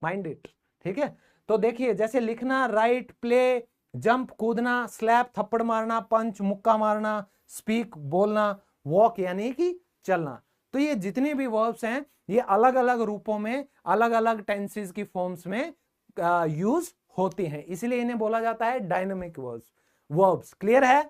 माइंड इट, ठीक है। तो देखिए जैसे लिखना, राइट, प्ले, जंप कूदना, स्लैप थप्पड़ मारना, पंच मुक्का मारना, स्पीक बोलना, वॉक यानी कि चलना, तो ये जितने भी वर्ब्स हैं ये अलग अलग रूपों में, अलग अलग टेंसेस की फॉर्म्स में यूज होती हैं, इसलिए इन्हें बोला जाता है डायनामिक वर्ब्स। क्लियर है?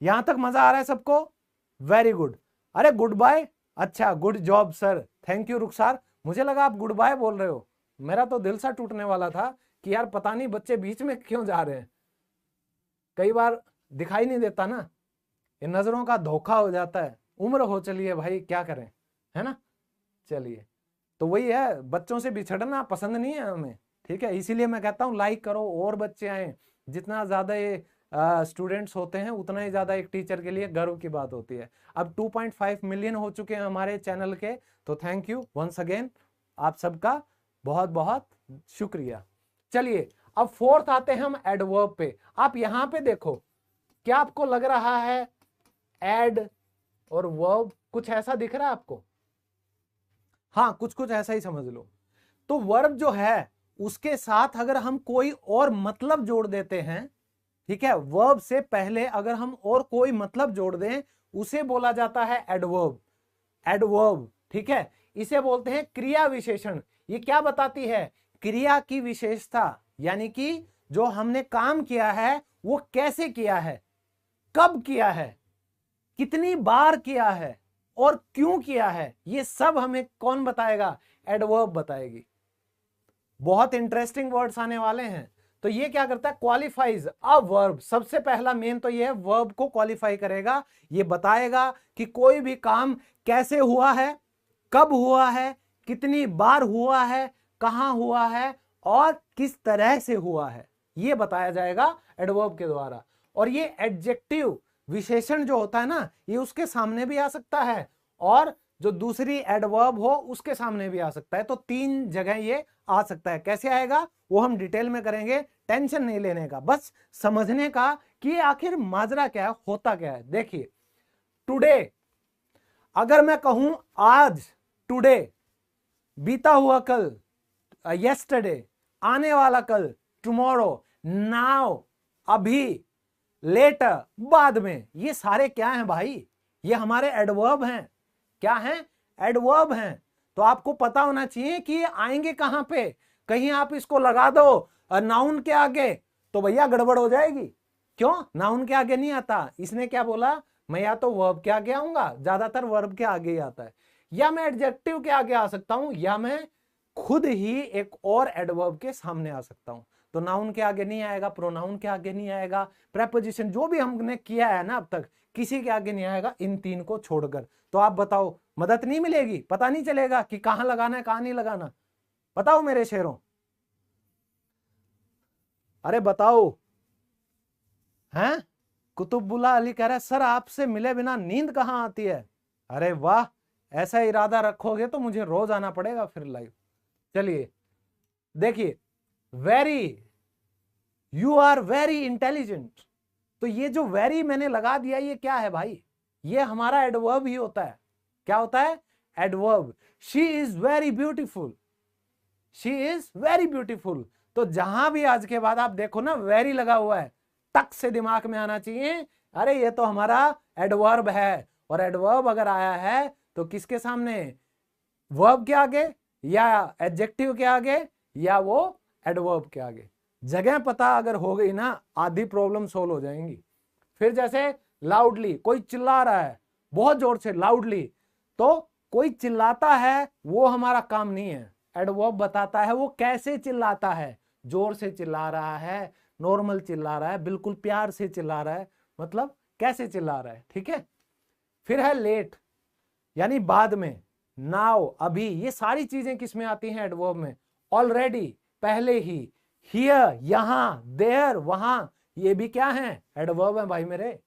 यहां तक मजा आ रहा है सबको? Very good. अरे गुड बाय, अच्छा good job sir, thank you Rukhsar. मुझे लगा आप गुड बाय बोल रहे हो, मेरा तो दिल सा टूटने वाला था कि यार पता नहीं बच्चे बीच में क्यों जा रहे हैं, कई बार दिखाई नहीं देता ना, ये नजरों का धोखा हो जाता है, उम्र हो चली है भाई, क्या करें, है ना। चलिए, तो वही है, बच्चों से बिछड़ना पसंद नहीं है हमें, ठीक है, इसीलिए मैं कहता हूँ लाइक करो और बच्चे आए। जितना ज्यादा ये स्टूडेंट्स होते हैं उतना ही ज्यादा एक टीचर के लिए गर्व की बात होती है। अब 2.5 मिलियन हो चुके हैं हमारे चैनल के, तो थैंक यू वंस अगेन, आप सबका बहुत बहुत शुक्रिया। चलिए अब फोर्थ आते हैं हम एडवर्ब पे। आप यहां पे देखो, क्या आपको लग रहा है एड और वर्ब कुछ ऐसा दिख रहा है आपको? हाँ, कुछ कुछ ऐसा ही समझ लो। तो वर्ब जो है उसके साथ अगर हम कोई और मतलब जोड़ देते हैं, ठीक है, वर्ब से पहले अगर हम और कोई मतलब जोड़ दें उसे बोला जाता है एडवर्ब। एडवर्ब, ठीक है, इसे बोलते हैं क्रिया विशेषण। ये क्या बताती है? क्रिया की विशेषता, यानी कि जो हमने काम किया है वो कैसे किया है, कब किया है, कितनी बार किया है और क्यों किया है, ये सब हमें कौन बताएगा? एडवर्ब बताएगी। बहुत इंटरेस्टिंग वर्ड्स आने वाले हैं। तो ये क्या करता है? Qualifies a verb. सबसे पहला मेन तो ये है, वर्ब को क्वालिफाई करेगा, ये बताएगा कि कोई भी काम कैसे हुआ है, कब हुआ है, कितनी बार हुआ है, कहां हुआ है और किस तरह से हुआ है, ये बताया जाएगा एडवर्ब के द्वारा। और ये एडजेक्टिव विशेषण जो होता है ना, ये उसके सामने भी आ सकता है और जो दूसरी एडवर्ब हो उसके सामने भी आ सकता है। तो 3 जगह ये आ सकता है। कैसे आएगा वो हम डिटेल में करेंगे, टेंशन नहीं लेने का, बस समझने का कि आखिर माजरा क्या है, होता क्या है। देखिए टुडे, अगर मैं कहूं आज, टुडे, बीता हुआ कल, यस्टरडे, आने वाला कल, टुमारो, नाउ, अभी, लेटर, बाद में, ये सारे क्या हैं भाई, ये हमारे एडवर्ब हैं। क्या हैं? एडवर्ब हैं। तो आपको पता होना चाहिए कि ये आएंगे कहां पे। कहीं आप इसको लगा दो नाउन के आगे तो भैया गड़बड़ हो जाएगी। क्यों? नाउन के आगे नहीं आता। इसने क्या बोला, मैं या तो वर्ब के आगे आऊंगा, ज्यादातर वर्ब के आगे ही आता है, या मैं एडजेक्टिव के आगे आ सकता हूं, या मैं खुद ही एक और एडवर्ब के सामने आ सकता हूं। तो नाउन के आगे नहीं आएगा, प्रोनाउन के आगे नहीं आएगा, प्रेपोजिशन जो भी हमने किया है ना अब तक, किसी के आगे नहीं आएगा इन 3 को छोड़कर। तो आप बताओ, मदद नहीं मिलेगी, पता नहीं चलेगा कि कहां लगाना है कहां नहीं लगाना। बताओ मेरे शेरों, अरे बताओ। हैं? कुतुबुल्ला अली कह रहा है सर आपसे मिले बिना नींद कहां आती है। अरे वाह, ऐसा इरादा रखोगे तो मुझे रोज आना पड़ेगा फिर लाइव। चलिए देखिए, very, you are very intelligent. तो ये जो वेरी मैंने लगा दिया, ये क्या है भाई? ये हमारा एडवर्ब ही होता है। क्या होता है? Adverb. She is very beautiful, she is very beautiful. तो जहां भी आज के बाद आप देखो ना वेरी लगा हुआ है, टक से दिमाग में आना चाहिए, अरे ये तो हमारा एडवर्ब है। और एडवर्ब अगर आया है तो किसके सामने? वर्ब के आगे, या एडजेक्टिव के आगे, या वो एडवर्ब के आगे। जगह पता अगर हो गई ना, आधी प्रॉब्लम सोल्व हो जाएंगी। फिर जैसे लाउडली, कोई चिल्ला रहा है बहुत जोर से, लाउडली, तो कोई चिल्लाता है वो हमारा काम नहीं है। एडवर्ब बताता है वो कैसे चिल्लाता है, जोर से चिल्ला रहा है, नॉर्मल चिल्ला रहा है, बिल्कुल प्यार से चिल्ला रहा है, मतलब कैसे चिल्ला रहा है। ठीक है। फिर है लेट, यानी बाद में, नाउ, अभी, ये सारी चीजें किसमें आती हैं? एडवर्ब में। ऑलरेडी, पहले ही, हियर, यहां, देयर, वहां, ये भी क्या है? एडवर्ब है भाई मेरे।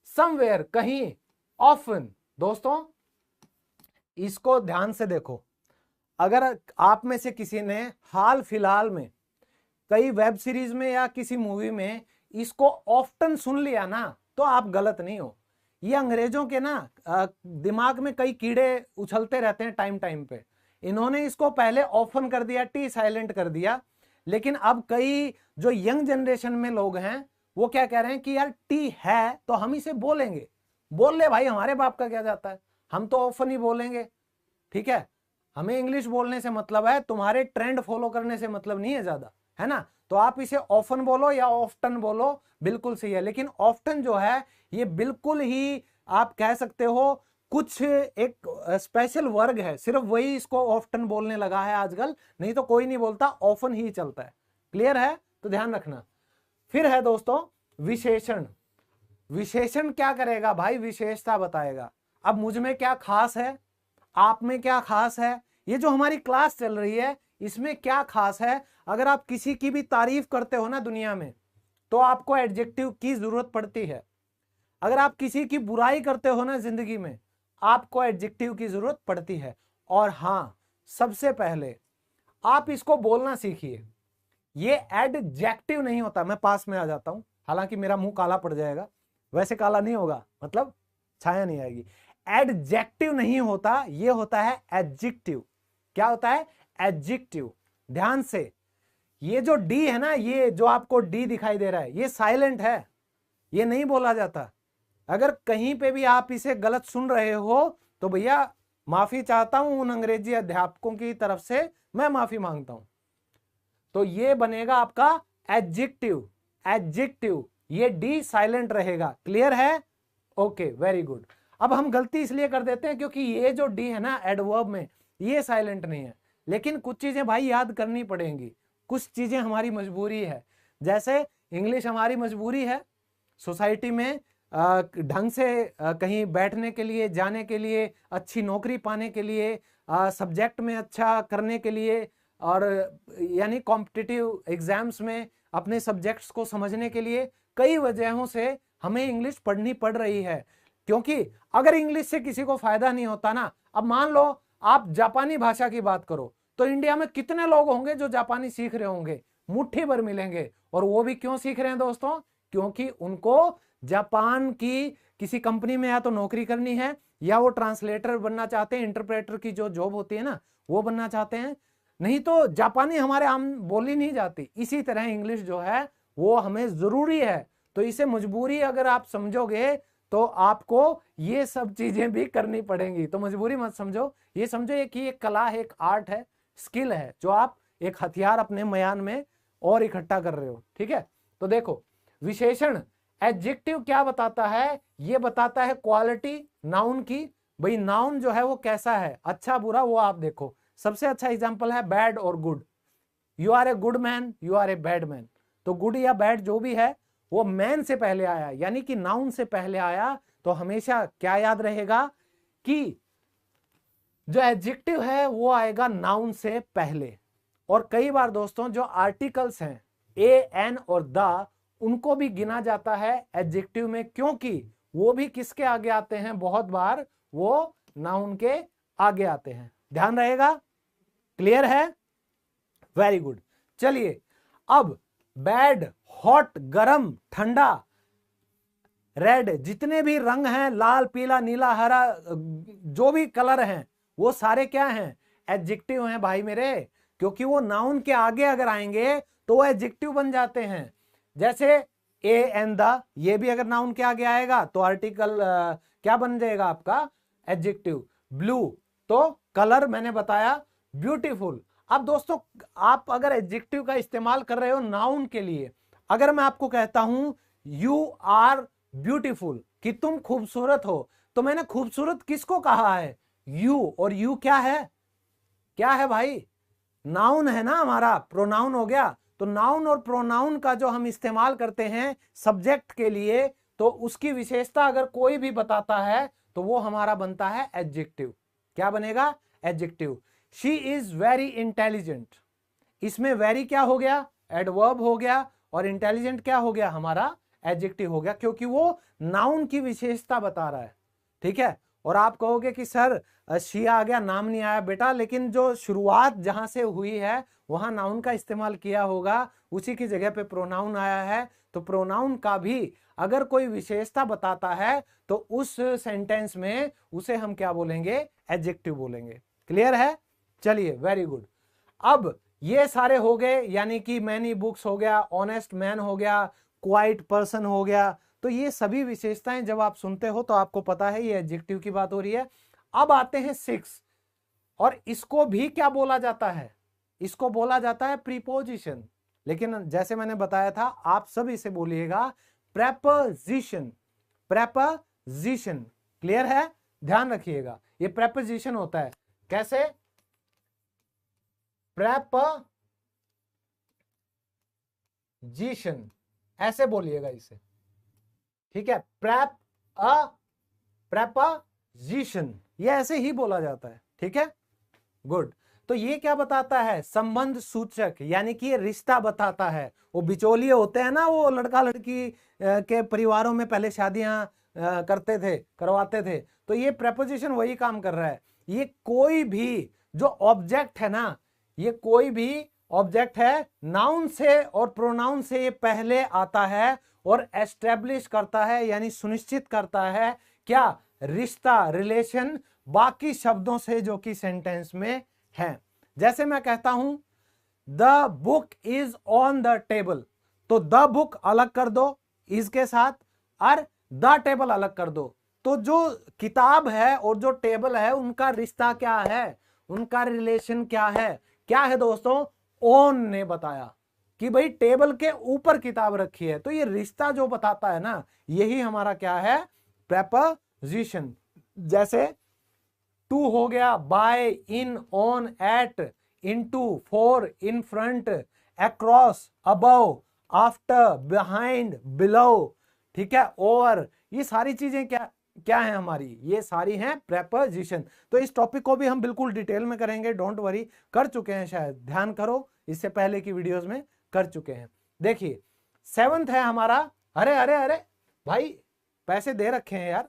समवेयर, कहीं, ऑफन। दोस्तों इसको ध्यान से देखो, अगर आप में से किसी ने हाल फिलहाल में कई वेब सीरीज में या किसी मूवी में इसको ऑफ्टन सुन लिया ना, तो आप गलत नहीं हो। ये अंग्रेजों के ना दिमाग में कई कीड़े उछलते रहते हैं टाइम टाइम पे। इन्होंने इसको पहले ऑफन कर दिया, टी साइलेंट कर दिया, लेकिन अब कई जो यंग जनरेशन में लोग हैं वो क्या कह रहे हैं कि यार टी है तो हम इसे बोलेंगे। बोल ले भाई, हमारे बाप का क्या जाता है, हम तो ऑफन ही बोलेंगे। ठीक है, हमें इंग्लिश बोलने से मतलब है, तुम्हारे ट्रेंड फॉलो करने से मतलब नहीं है ज्यादा, है ना। तो आप इसे ऑफन बोलो या ऑफ्टन बोलो, बिल्कुल सही है। लेकिन ऑफ्टन जो है ये बिल्कुल ही आप कह सकते हो कुछ एक स्पेशल वर्ग है, सिर्फ वही इसको ऑफ्टन बोलने लगा है आजकल, नहीं तो कोई नहीं बोलता, ऑफन ही चलता है। क्लियर है? तो ध्यान रखना। फिर है दोस्तों विशेषण। विशेषण क्या करेगा भाई? विशेषता बताएगा। अब मुझ में क्या खास है, आप में क्या खास है, ये जो हमारी क्लास चल रही है इसमें क्या खास है। अगर आप किसी की भी तारीफ करते हो ना दुनिया में, तो आपको एडजेक्टिव की जरूरत पड़ती है। अगर आप किसी की बुराई करते हो ना जिंदगी में, आपको एडजेक्टिव की जरूरत पड़ती है। और हां, सबसे पहले आप इसको बोलना सीखिए, ये एडजेक्टिव नहीं होता। मैं पास में आ जाता हूं, हालांकि मेरा मुंह काला पड़ जाएगा, वैसे काला नहीं होगा, मतलब छाया नहीं आएगी। एडजेक्टिव नहीं होता, ये होता है एडजेक्टिव। क्या होता है? एडजेक्टिव। ध्यान से, ये जो डी है ना, ये जो आपको डी दिखाई दे रहा है, ये साइलेंट है, ये नहीं बोला जाता। अगर कहीं पे भी आप इसे गलत सुन रहे हो तो भैया माफी चाहता हूं, उन अंग्रेजी अध्यापकों की तरफ से मैं माफी मांगता हूं। तो ये बनेगा आपका एडजेक्टिव। एडजेक्टिव, ये डी साइलेंट रहेगा। क्लियर है? Okay, very good. अब हम गलती इसलिए कर देते हैं क्योंकि ये जो डी है ना एडवर्ब में, ये साइलेंट नहीं है। लेकिन कुछ चीजें भाई याद करनी पड़ेंगी, कुछ चीजें हमारी मजबूरी है। जैसे इंग्लिश हमारी मजबूरी है, सोसाइटी में ढंग से कहीं बैठने के लिए, जाने के लिए, अच्छी नौकरी पाने के लिए, सब्जेक्ट में अच्छा करने के लिए, और यानी कॉम्पिटिटिव एग्जाम्स में अपने सब्जेक्ट्स को समझने के लिए, कई वजहों से हमें इंग्लिश पढ़नी पड़ रही है। क्योंकि अगर इंग्लिश से किसी को फायदा नहीं होता ना, अब मान लो आप जापानी भाषा की बात करो तो इंडिया में कितने लोग होंगे जो जापानी सीख रहे होंगे, मुट्ठी भर मिलेंगे। और वो भी क्यों सीख रहे हैं दोस्तों, क्योंकि उनको जापान की किसी कंपनी में या तो नौकरी करनी है या वो ट्रांसलेटर बनना चाहते हैं, इंटरप्रेटर की जो जॉब होती है ना वो बनना चाहते हैं। नहीं तो जापानी हमारे आम बोली नहीं जाती। इसी तरह इंग्लिश जो है वो हमें जरूरी है। तो इसे मजबूरी अगर आप समझोगे तो आपको ये सब चीजें भी करनी पड़ेंगी। तो मजबूरी मत समझो, ये समझो ये कि एक कला है, एक आर्ट है, स्किल है, जो आप एक हथियार अपने म्यान में और इकट्ठा कर रहे हो। ठीक है, तो देखो विशेषण एडजेक्टिव क्या बताता है, ये बताता है क्वालिटी नाउन की। भाई नाउन जो है वो कैसा है, अच्छा बुरा, वो आप देखो। सबसे अच्छा एग्जांपल है बैड और good. You are a good man, you are a bad man. तो गुड या बैड जो भी है वो मैन से पहले आया, यानी कि नाउन से पहले आया। तो हमेशा क्या याद रहेगा कि जो एडजेक्टिव है वो आएगा नाउन से पहले। और कई बार दोस्तों जो आर्टिकल्स हैं ए, एन और द, उनको भी गिना जाता है एडजेक्टिव में, क्योंकि वो भी किसके आगे आते हैं, बहुत बार वो नाउन के आगे आते हैं। ध्यान रहेगा, क्लियर है, वेरी गुड। चलिए अब बैड, हॉट, गरम, ठंडा, रेड, जितने भी रंग हैं, लाल, पीला, नीला, हरा, जो भी कलर हैं वो सारे क्या हैं, एडजेक्टिव हैं भाई मेरे। क्योंकि वो नाउन के आगे अगर आएंगे तो वो एडजेक्टिव बन जाते हैं। जैसे ए एंड द, ये भी अगर नाउन के आगे आएगा तो आर्टिकल क्या बन जाएगा आपका, एडजेक्टिव। ब्लू तो कलर मैंने बताया, ब्यूटीफुल। अब दोस्तों आप अगर एडजेक्टिव का इस्तेमाल कर रहे हो नाउन के लिए, अगर मैं आपको कहता हूं यू आर ब्यूटीफुल, कि तुम खूबसूरत हो, तो मैंने खूबसूरत किसको कहा है, यू। और यू क्या है, क्या है भाई, नाउन है ना हमारा, प्रोनाउन हो गया। तो नाउन और प्रोनाउन का जो हम इस्तेमाल करते हैं सब्जेक्ट के लिए, तो उसकी विशेषता अगर कोई भी बताता है तो वो हमारा बनता है एडजेक्टिव। क्या बनेगा, adjective. She is very intelligent, इसमें वेरी क्या हो गया, एडवर्ब हो गया, और इंटेलिजेंट क्या हो गया, हमारा एडजेक्टिव हो गया, क्योंकि वो नाउन की विशेषता बता रहा है। ठीक है, और आप कहोगे कि सर शी आ गया, नाम नहीं आया बेटा, लेकिन जो शुरुआत जहां से हुई है वहां नाउन का इस्तेमाल किया होगा, उसी की जगह पे प्रोनाउन आया है। तो प्रोनाउन का भी अगर कोई विशेषता बताता है तो उस सेंटेंस में उसे हम क्या बोलेंगे, एडजेक्टिव बोलेंगे। क्लियर है, चलिए वेरी गुड। अब ये सारे हो गए, यानी कि मैनी बुक्स हो गया, ऑनेस्ट मैन हो गया, क्वाइट पर्सन हो गया। तो ये सभी विशेषताएं जब आप सुनते हो तो आपको पता है ये एडजेक्टिव की बात हो रही है। अब आते हैं 6, और इसको भी क्या बोला जाता है, इसको बोला जाता है प्रीपोजिशन। लेकिन जैसे मैंने बताया था आप सब इसे बोलिएगा प्रेपोजिशन, प्रेपोजिशन। क्लियर है, ध्यान रखिएगा, ये प्रेपोजिशन होता है। कैसे, प्रेपोजिशन, ऐसे बोलिएगा इसे। ठीक है, प्रेपोजिशन, ये ऐसे ही बोला जाता है। ठीक है, गुड। तो ये क्या बताता है, संबंध सूचक, यानी कि ये रिश्ता बताता है। वो बिचौलिए होते हैं ना, वो लड़का लड़की के परिवारों में पहले शादियां करते थे, करवाते थे। तो ये प्रेपोजिशन वही काम कर रहा है। ये कोई भी जो ऑब्जेक्ट है ना, ये कोई भी ऑब्जेक्ट है, नाउन से और प्रोनाउन से ये पहले आता है और एस्टेब्लिश करता है, यानी सुनिश्चित करता है क्या, रिश्ता, रिलेशन बाकी शब्दों से जो कि सेंटेंस में है। जैसे मैं कहता हूं the book is on the table, तो द बुक अलग कर दो इज के साथ, और द टेबल अलग कर दो। तो जो किताब है और जो टेबल है उनका रिश्ता क्या है, उनका रिलेशन क्या है, क्या है दोस्तों, ऑन ने बताया कि भाई टेबल के ऊपर किताब रखी है। तो ये रिश्ता जो बताता है ना, यही हमारा क्या है, प्रेपोजिशन। जैसे टू हो गया, by, in, on, at, into, for, in front, across, above, after, behind, below. ठीक है, और ये सारी चीजें क्या क्या है हमारी, ये सारी हैं प्रेपोजिशन। तो इस टॉपिक को भी हम बिल्कुल डिटेल में करेंगे, डोंट वरी, कर चुके हैं शायद, ध्यान करो, इससे पहले की वीडियोस में कर चुके हैं। देखिए 7th है हमारा, अरे अरे अरे भाई पैसे दे रखे हैं यार,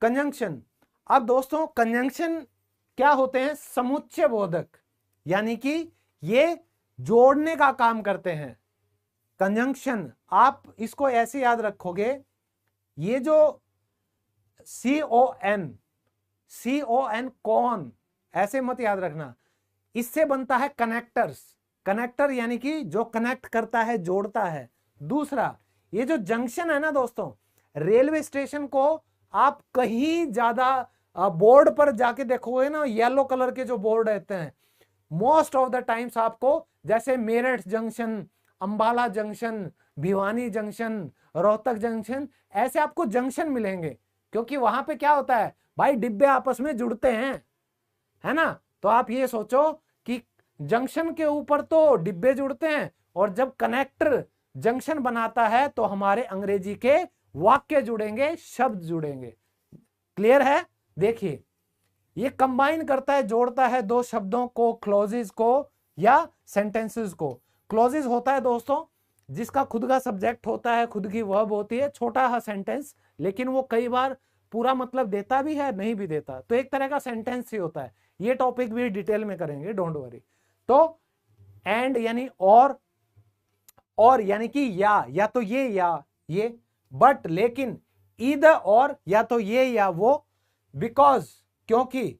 कंजंक्शन। अब दोस्तों कंजंक्शन क्या होते हैं? समुच्चय बोधक, यानी कि ये जोड़ने का काम करते हैं। कंजंक्शन आप इसको ऐसे याद रखोगे, ये जो CON कौन, ऐसे मत याद रखना, इससे बनता है कनेक्टर्स। कनेक्टर यानी कि जो कनेक्ट करता है, जोड़ता है। दूसरा, ये जो जंक्शन है ना दोस्तों, रेलवे स्टेशन को आप कहीं ज्यादा बोर्ड पर जाके देखोगे ना, येलो कलर के जो बोर्ड रहते हैं, मोस्ट ऑफ द टाइम्स आपको, जैसे Meerut junction, Ambala junction, Bhiwani junction, Rohtak junction, ऐसे आपको जंक्शन मिलेंगे। क्योंकि वहां पे क्या होता है भाई, डिब्बे आपस में जुड़ते हैं, है ना। तो आप ये सोचो कि जंक्शन के ऊपर तो डिब्बे जुड़ते हैं, और जब कनेक्टर जंक्शन बनाता है तो हमारे अंग्रेजी के वाक्य जुड़ेंगे, शब्द जुड़ेंगे। क्लियर है? देखिए, ये कंबाइन करता है, जोड़ता है दो शब्दों को, क्लोजेस को या सेंटेंसेस को। क्लोजेस होता है दोस्तों जिसका खुद का सब्जेक्ट होता है, खुद की वर्ब होती है, छोटा सा सेंटेंस, लेकिन वो कई बार पूरा मतलब देता भी है, नहीं भी देता, तो एक तरह का सेंटेंस ही होता है। ये टॉपिक भी डिटेल में करेंगे, डोंट वरी। तो एंड यानी और यानी कि या तो ये या ये, बट लेकिन, ईदर और, या तो ये या वो, बिकॉज क्योंकि,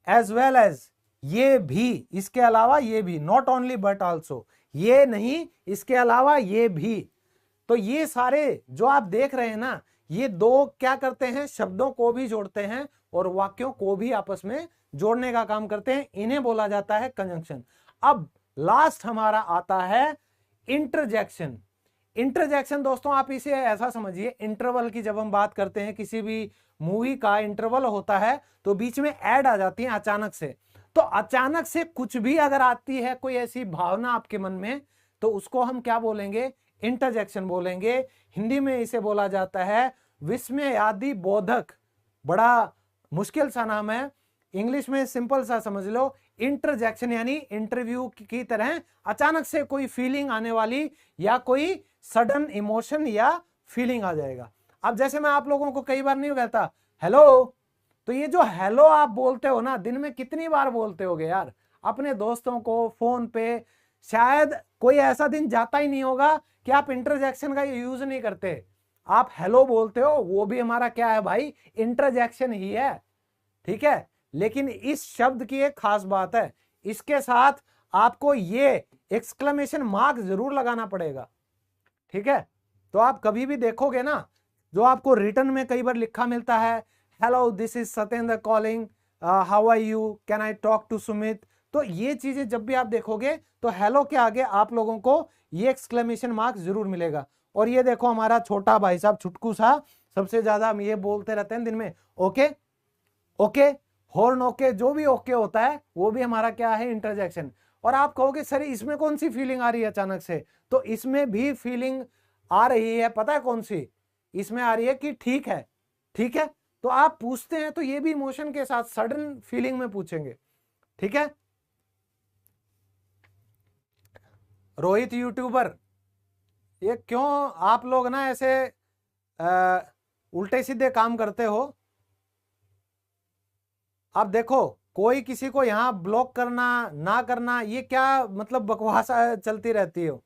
एज वेल एज ये भी, इसके अलावा ये भी, नॉट ओनली बट आल्सो, ये नहीं इसके अलावा ये भी। तो ये सारे जो आप देख रहे हैं ना, ये दो क्या करते हैं, शब्दों को भी जोड़ते हैं और वाक्यों को भी आपस में जोड़ने का काम करते हैं। इन्हें बोला जाता है कंजंक्शन। अब लास्ट हमारा आता है इंटरजेक्शन। इंटरजेक्शन दोस्तों आप इसे ऐसा समझिए, इंटरवल की जब हम बात करते हैं, किसी भी मूवी का इंटरवल होता है तो बीच में ऐड आ जाती है अचानक से। तो अचानक से कुछ भी अगर आती है, कोई ऐसी भावना आपके मन में, तो उसको हम क्या बोलेंगे? इंटरजेक्शन बोलेंगे। हिंदी में इसे बोला जाता है विस्मयादि बोधक। बड़ा मुश्किल सा नाम है, इंग्लिश में सिंपल सा समझ लो, इंटरजेक्शन यानी इंटरव्यू की तरह अचानक से कोई फीलिंग आने वाली, या कोई सडन इमोशन या फीलिंग आ जाएगा। अब जैसे मैं आप लोगों को कई बार नहीं कहता हेलो, तो ये जो हेलो आप बोलते हो ना, दिन में कितनी बार बोलते होगे यार अपने दोस्तों को फोन पे? शायद कोई ऐसा दिन जाता ही नहीं होगा कि आप इंटरजेक्शन का यूज नहीं करते, आप हेलो बोलते हो। वो भी हमारा क्या है भाई, इंटरजेक्शन ही है, ठीक है। लेकिन इस शब्द की एक खास बात है, इसके साथ आपको ये एक्सक्लेमेशन मार्क जरूर लगाना पड़ेगा, ठीक है। तो आप कभी भी देखोगे ना, जो आपको रिटर्न में कई बार लिखा मिलता है, hello this is Satyendra calling, how are you, can I talk to Sumit, तो ये चीजें जब भी आप देखोगे तो हेलो के आगे आप लोगों को ये एक्सक्लेमेशन मार्क जरूर मिलेगा। और ये देखो हमारा छोटा भाई साहब छुटकू सा, सबसे ज्यादा हम ये बोलते रहते हैं दिन में, ओके ओके, हॉर्न ओके, जो भी ओके होता है वो भी हमारा क्या है, इंटरजेक्शन। और आप कहोगे सर इसमें कौन सी फीलिंग आ रही है अचानक से? तो इसमें भी फीलिंग आ रही है, पता है कौन सी? इसमें आ रही है कि ठीक है, ठीक है। तो आप पूछते हैं तो ये भी इमोशन के साथ सडन फीलिंग में पूछेंगे, ठीक है। रोहित यूट्यूबर, ये क्यों आप लोग ना ऐसे उल्टे सीधे काम करते हो? अब देखो, कोई किसी को यहां ब्लॉक करना ना करना, ये क्या मतलब बकवास चलती रहती हो,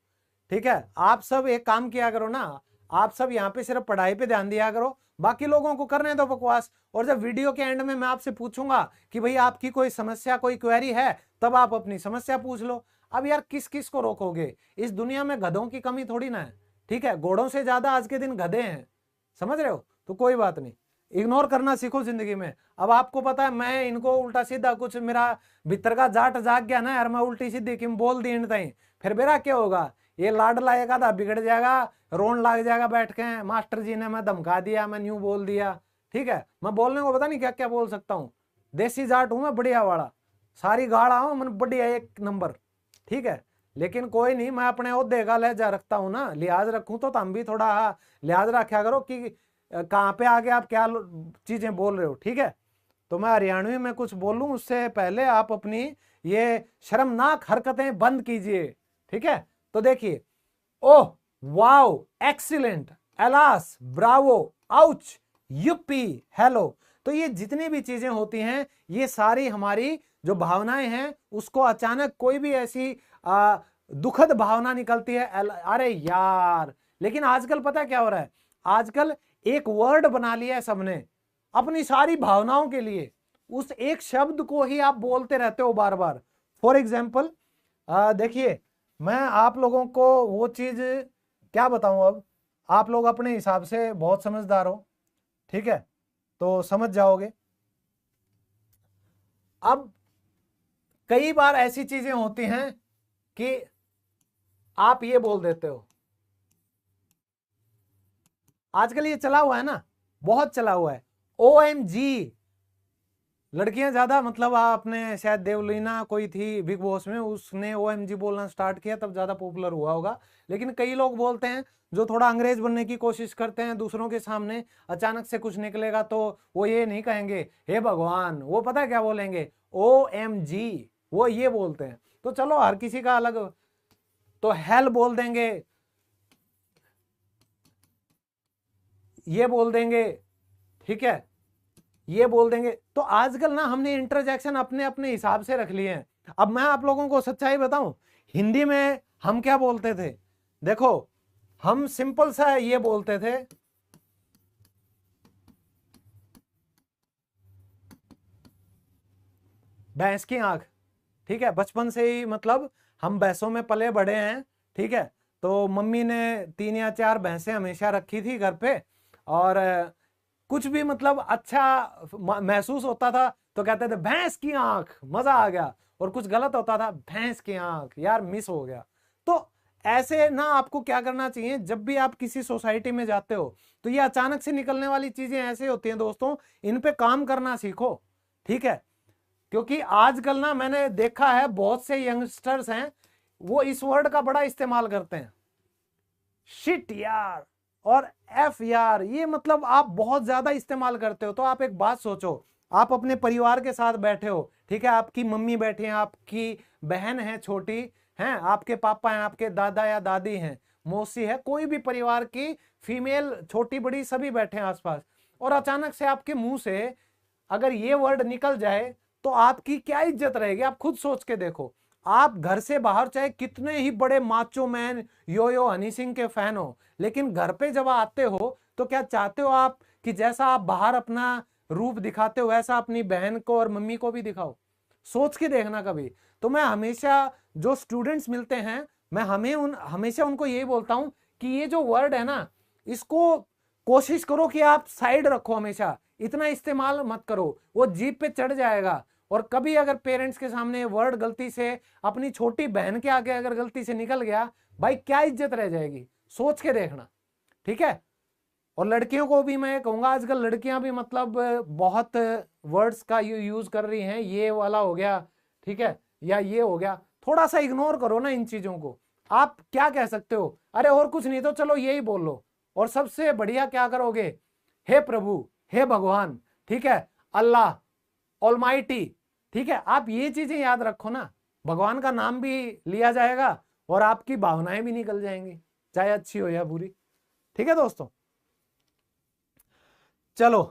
ठीक है। आप सब एक काम किया करो ना, आप सब यहाँ पे सिर्फ पढ़ाई पे ध्यान दिया करो, बाकी लोगों को करने दो बकवास। और जब वीडियो के एंड में मैं आपसे पूछूंगा कि भाई आपकी कोई समस्या, कोई क्वेरी है, तब आप अपनी समस्या पूछ लो। अब यार किस किस को रोकोगे? इस दुनिया में गधों की कमी थोड़ी ना है, ठीक है। घोड़ों से ज्यादा आज के दिन गधे हैं, समझ रहे हो? तो कोई बात नहीं, इग्नोर करना सीखो जिंदगी में। अब आपको पता है मैं इनको उल्टा सीधा कुछ, मेरा भीतर का जाट जाग गया ना यार, मैं उल्टी सीधी किम बोल दी इन ताई, फिर मेरा क्या होगा? ये लाड लाएगा था, बिगड़ जाएगा, रोन लग जाएगा बैठ के, मास्टर जी ने मैं धमका दिया, मैं न्यू बोल दिया, ठीक है। मैं बोलने को पता नहीं क्या क्या बोल सकता हूँ, देसी जाट हूं मैं, बढ़िया वाला, सारी गाड़ा हूं मैं, बढ़िया एक नंबर, ठीक है। लेकिन कोई नहीं, मैं अपने ओहदे का लहजा रखता हूं ना, लिहाज रखूं तो तुम भी थोड़ा लिहाज रखा करो कि कहाँ पे आगे आप क्या चीजें बोल रहे हो, ठीक है। तो मैं हरियाणवी में कुछ बोलूं उससे पहले आप अपनी ये शर्मनाक हरकतें बंद कीजिए, ठीक है। तो देखिए, oh wow, excellent, alas, Bravo, ouch, UP, hello. तो तो ये जितनी भी चीजें होती हैं ये सारी हमारी जो भावनाएं हैं उसको अचानक कोई भी ऐसी दुखद भावना निकलती है, अरे यार। लेकिन आजकल पता क्या हो रहा है, आजकल एक वर्ड बना लिया है सबने अपनी सारी भावनाओं के लिए, उस एक शब्द को ही आप बोलते रहते हो बार बार। फॉर एग्जाम्पल देखिए, मैं आप लोगों को वो चीज क्या बताऊं, अब आप लोग अपने हिसाब से बहुत समझदार हो, ठीक है, तो समझ जाओगे। अब कई बार ऐसी चीजें होती हैं कि आप ये बोल देते हो, आजकल ये चला हुआ है ना, बहुत चला हुआ है, OMG। लड़कियां ज्यादा, मतलब आपने शायद देवलीना कोई थी बिग बॉस में, उसने OMG बोलना स्टार्ट किया, तब ज्यादा पॉपुलर हुआ होगा। लेकिन कई लोग बोलते हैं जो थोड़ा अंग्रेज बनने की कोशिश करते हैं दूसरों के सामने, अचानक से कुछ निकलेगा तो वो ये नहीं कहेंगे हे भगवान, वो पता है क्या बोलेंगे, OMG, वो ये बोलते हैं। तो चलो हर किसी का अलग, तो हेल बोल देंगे, ये बोल देंगे, ठीक है, ये बोल देंगे। तो आजकल ना हमने इंटरजेक्शन अपने अपने हिसाब से रख लिए हैं। अब मैं आप लोगों को सच्चाई बताऊं, हिंदी में हम क्या बोलते थे, देखो हम सिंपल सा ये बोलते थे, भैंस की आंख, ठीक है, बचपन से ही मतलब हम भैंसों में पले बड़े हैं, ठीक है। तो मम्मी ने 3 या 4 भैंसें हमेशा रखी थी घर पे, और कुछ भी मतलब अच्छा महसूस होता था तो कहते थे भैंस की आंख, मजा आ गया, और कुछ गलत होता था भैंस की आंख, यार मिस हो गया। तो ऐसे ना आपको क्या करना चाहिए, जब भी आप किसी सोसाइटी में जाते हो तो ये अचानक से निकलने वाली चीजें ऐसे होती हैं दोस्तों, इन पे काम करना सीखो, ठीक है। क्योंकि आजकल ना मैंने देखा है बहुत से यंगस्टर्स हैं वो इस वर्ड का बड़ा इस्तेमाल करते हैं, शिट यार और एफ यार, ये मतलब आप बहुत ज्यादा इस्तेमाल करते हो। तो आप एक बात सोचो, आप अपने परिवार के साथ बैठे हो, ठीक है, आपकी मम्मी बैठी हैं, आपकी बहन है छोटी, हैं आपके पापा हैं, आपके दादा या दादी हैं, मौसी है, कोई भी परिवार की फीमेल छोटी बड़ी सभी बैठे हैं आसपास, और अचानक से आपके मुंह से अगर ये वर्ड निकल जाए तो आपकी क्या इज्जत रहेगी, आप खुद सोच के देखो। आप घर से बाहर चाहे कितने ही बड़े macho man yo Honey Singh के फैन हो, लेकिन घर पे जब आते हो तो क्या चाहते हो आप कि जैसा आप बाहर अपना रूप दिखाते हो वैसा अपनी बहन को और मम्मी को भी दिखाओ? सोच के देखना कभी। तो मैं हमेशा जो स्टूडेंट्स मिलते हैं, मैं हमेशा उनको यही बोलता हूं कि ये जो वर्ड है ना, इसको कोशिश करो कि आप साइड रखो, हमेशा इतना इस्तेमाल मत करो, वो जीभ पे चढ़ जाएगा। और कभी अगर पेरेंट्स के सामने वर्ड गलती से अपनी छोटी बहन के आगे अगर गलती से निकल गया, भाई क्या इज्जत रह जाएगी, सोच के देखना, ठीक है। और लड़कियों को भी मैं कहूंगा, आजकल लड़कियां भी मतलब बहुत वर्ड्स का यूज कर रही हैं, ये वाला हो गया, ठीक है, या ये हो गया, थोड़ा सा इग्नोर करो ना इन चीजों को। आप क्या कह सकते हो, अरे और कुछ नहीं तो चलो यही बोल लो। और सबसे बढ़िया क्या करोगे, हे प्रभु, हे भगवान, ठीक है, अल्लाह, ऑलमाइटी, ठीक है, आप ये चीजें याद रखो ना, भगवान का नाम भी लिया जाएगा और आपकी भावनाएं भी निकल जाएंगी, चाहे अच्छी हो या बुरी, ठीक है दोस्तों। चलो,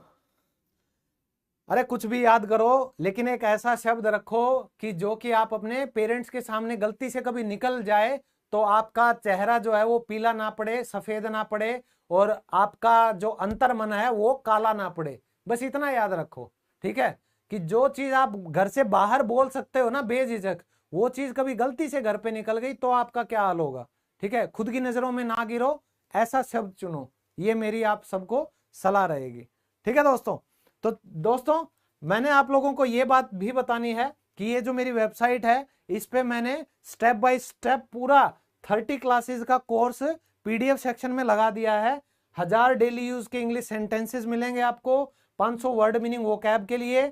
अरे कुछ भी याद करो, लेकिन एक ऐसा शब्द रखो कि जो कि आप अपने पेरेंट्स के सामने गलती से कभी निकल जाए तो आपका चेहरा जो है वो पीला ना पड़े, सफेद ना पड़े, और आपका जो अंतर मन है वो काला ना पड़े, बस इतना याद रखो, ठीक है। कि जो चीज आप घर से बाहर बोल सकते हो ना बेझिझक, वो चीज कभी गलती से घर पे निकल गई तो आपका क्या हाल होगा, ठीक है। खुद की नजरों में ना गिरो, ऐसा शब्द चुनो, ये मेरी आप सबको सलाह रहेगी, ठीक है दोस्तों। तो दोस्तों, मैंने आप लोगों को ये बात भी बतानी है कि ये जो मेरी वेबसाइट है, इस पे मैंने स्टेप बाय स्टेप पूरा 30 क्लासेस का कोर्स PDF सेक्शन में लगा दिया है। 1000 डेली यूज के इंग्लिश सेंटेंसेस मिलेंगे आपको, 500 वर्ड मीनिंग वोकैब के लिए,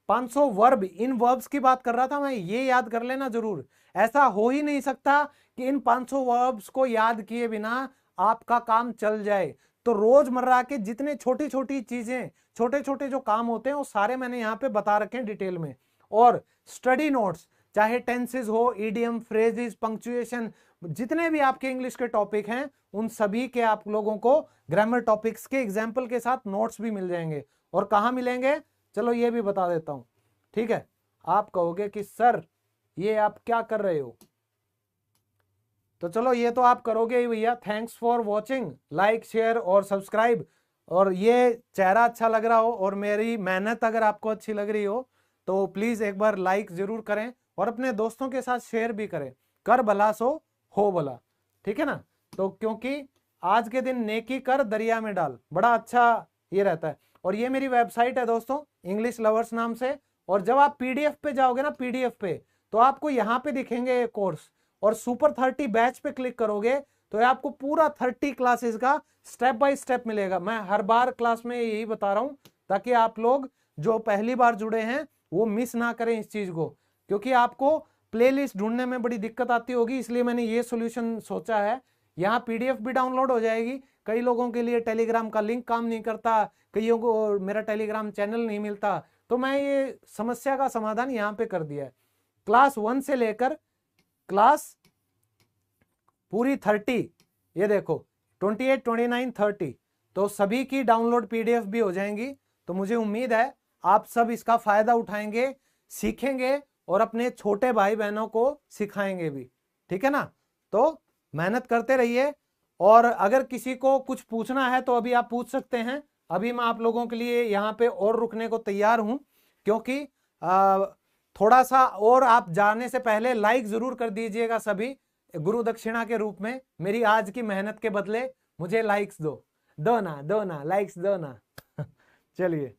500 वर्ब, इन वर्ब्स की बात कर रहा था मैं, ये याद कर लेना जरूर। ऐसा हो ही नहीं सकता कि इन 500 वर्ब्स को याद किए बिना आपका काम चल जाए। तो रोजमर्रा के जितने छोटी छोटी चीजें, छोटे छोटे जो काम होते हैं, वो सारे मैंने यहाँ पे बता रखे हैं डिटेल में। और स्टडी नोट्स, चाहे टेंसेस हो, ईडियम, फ्रेजेस, पंक्चुएशन, जितने भी आपके इंग्लिश के टॉपिक हैं, उन सभी के आप लोगों को ग्रामर टॉपिक्स के एग्जाम्पल के साथ नोट्स भी मिल जाएंगे। और कहाँ मिलेंगे, चलो ये भी बता देता हूं, ठीक है। आप कहोगे कि सर ये आप क्या कर रहे हो, तो चलो ये तो आप करोगे ही भैया। Thanks for watching, like share और सब्सक्राइब। और ये चेहरा अच्छा लग रहा हो और मेरी मेहनत अगर आपको अच्छी लग रही हो तो प्लीज एक बार लाइक जरूर करें और अपने दोस्तों के साथ शेयर भी करें। कर भला सो हो भला, ठीक है ना। तो क्योंकि आज के दिन नेकी कर दरिया में डाल, बड़ा अच्छा ये रहता है। और ये मेरी वेबसाइट है दोस्तों, इंग्लिश लवर्स नाम से। और जब आप पीडीएफ पे जाओगे ना, पीडीएफ पे, तो आपको यहाँ पे दिखेंगे कोर्स, और सुपर 30 बैच पे क्लिक करोगे तो ये आपको पूरा 30 क्लासेस का स्टेप बाय स्टेप मिलेगा। मैं हर बार क्लास में यही बता रहा हूं ताकि आप लोग जो पहली बार जुड़े हैं वो मिस ना करें इस चीज को, क्योंकि आपको प्लेलिस्ट ढूंढने में बड़ी दिक्कत आती होगी, इसलिए मैंने ये सॉल्यूशन सोचा है। यहाँ पीडीएफ भी डाउनलोड हो जाएगी। कई लोगों के लिए टेलीग्राम का लिंक काम नहीं करता, कईयों को मेरा टेलीग्राम चैनल नहीं मिलता, तो मैं ये समस्या का समाधान यहाँ पे कर दिया है। क्लास 1 से लेकर क्लास पूरी 30, ये देखो 28, 29, 30, तो सभी की डाउनलोड पीडीएफ भी हो जाएंगी। तो मुझे उम्मीद है आप सब इसका फायदा उठाएंगे, सीखेंगे और अपने छोटे भाई बहनों को सिखाएंगे भी, ठीक है ना। तो मेहनत करते रहिए, और अगर किसी को कुछ पूछना है तो अभी आप पूछ सकते हैं। अभी मैं आप लोगों के लिए यहाँ पे और रुकने को तैयार हूं, क्योंकि थोड़ा सा और आप जाने से पहले लाइक जरूर कर दीजिएगा सभी, गुरु दक्षिणा के रूप में। मेरी आज की मेहनत के बदले मुझे लाइक्स दो, दो ना लाइक्स दो ना। चलिए,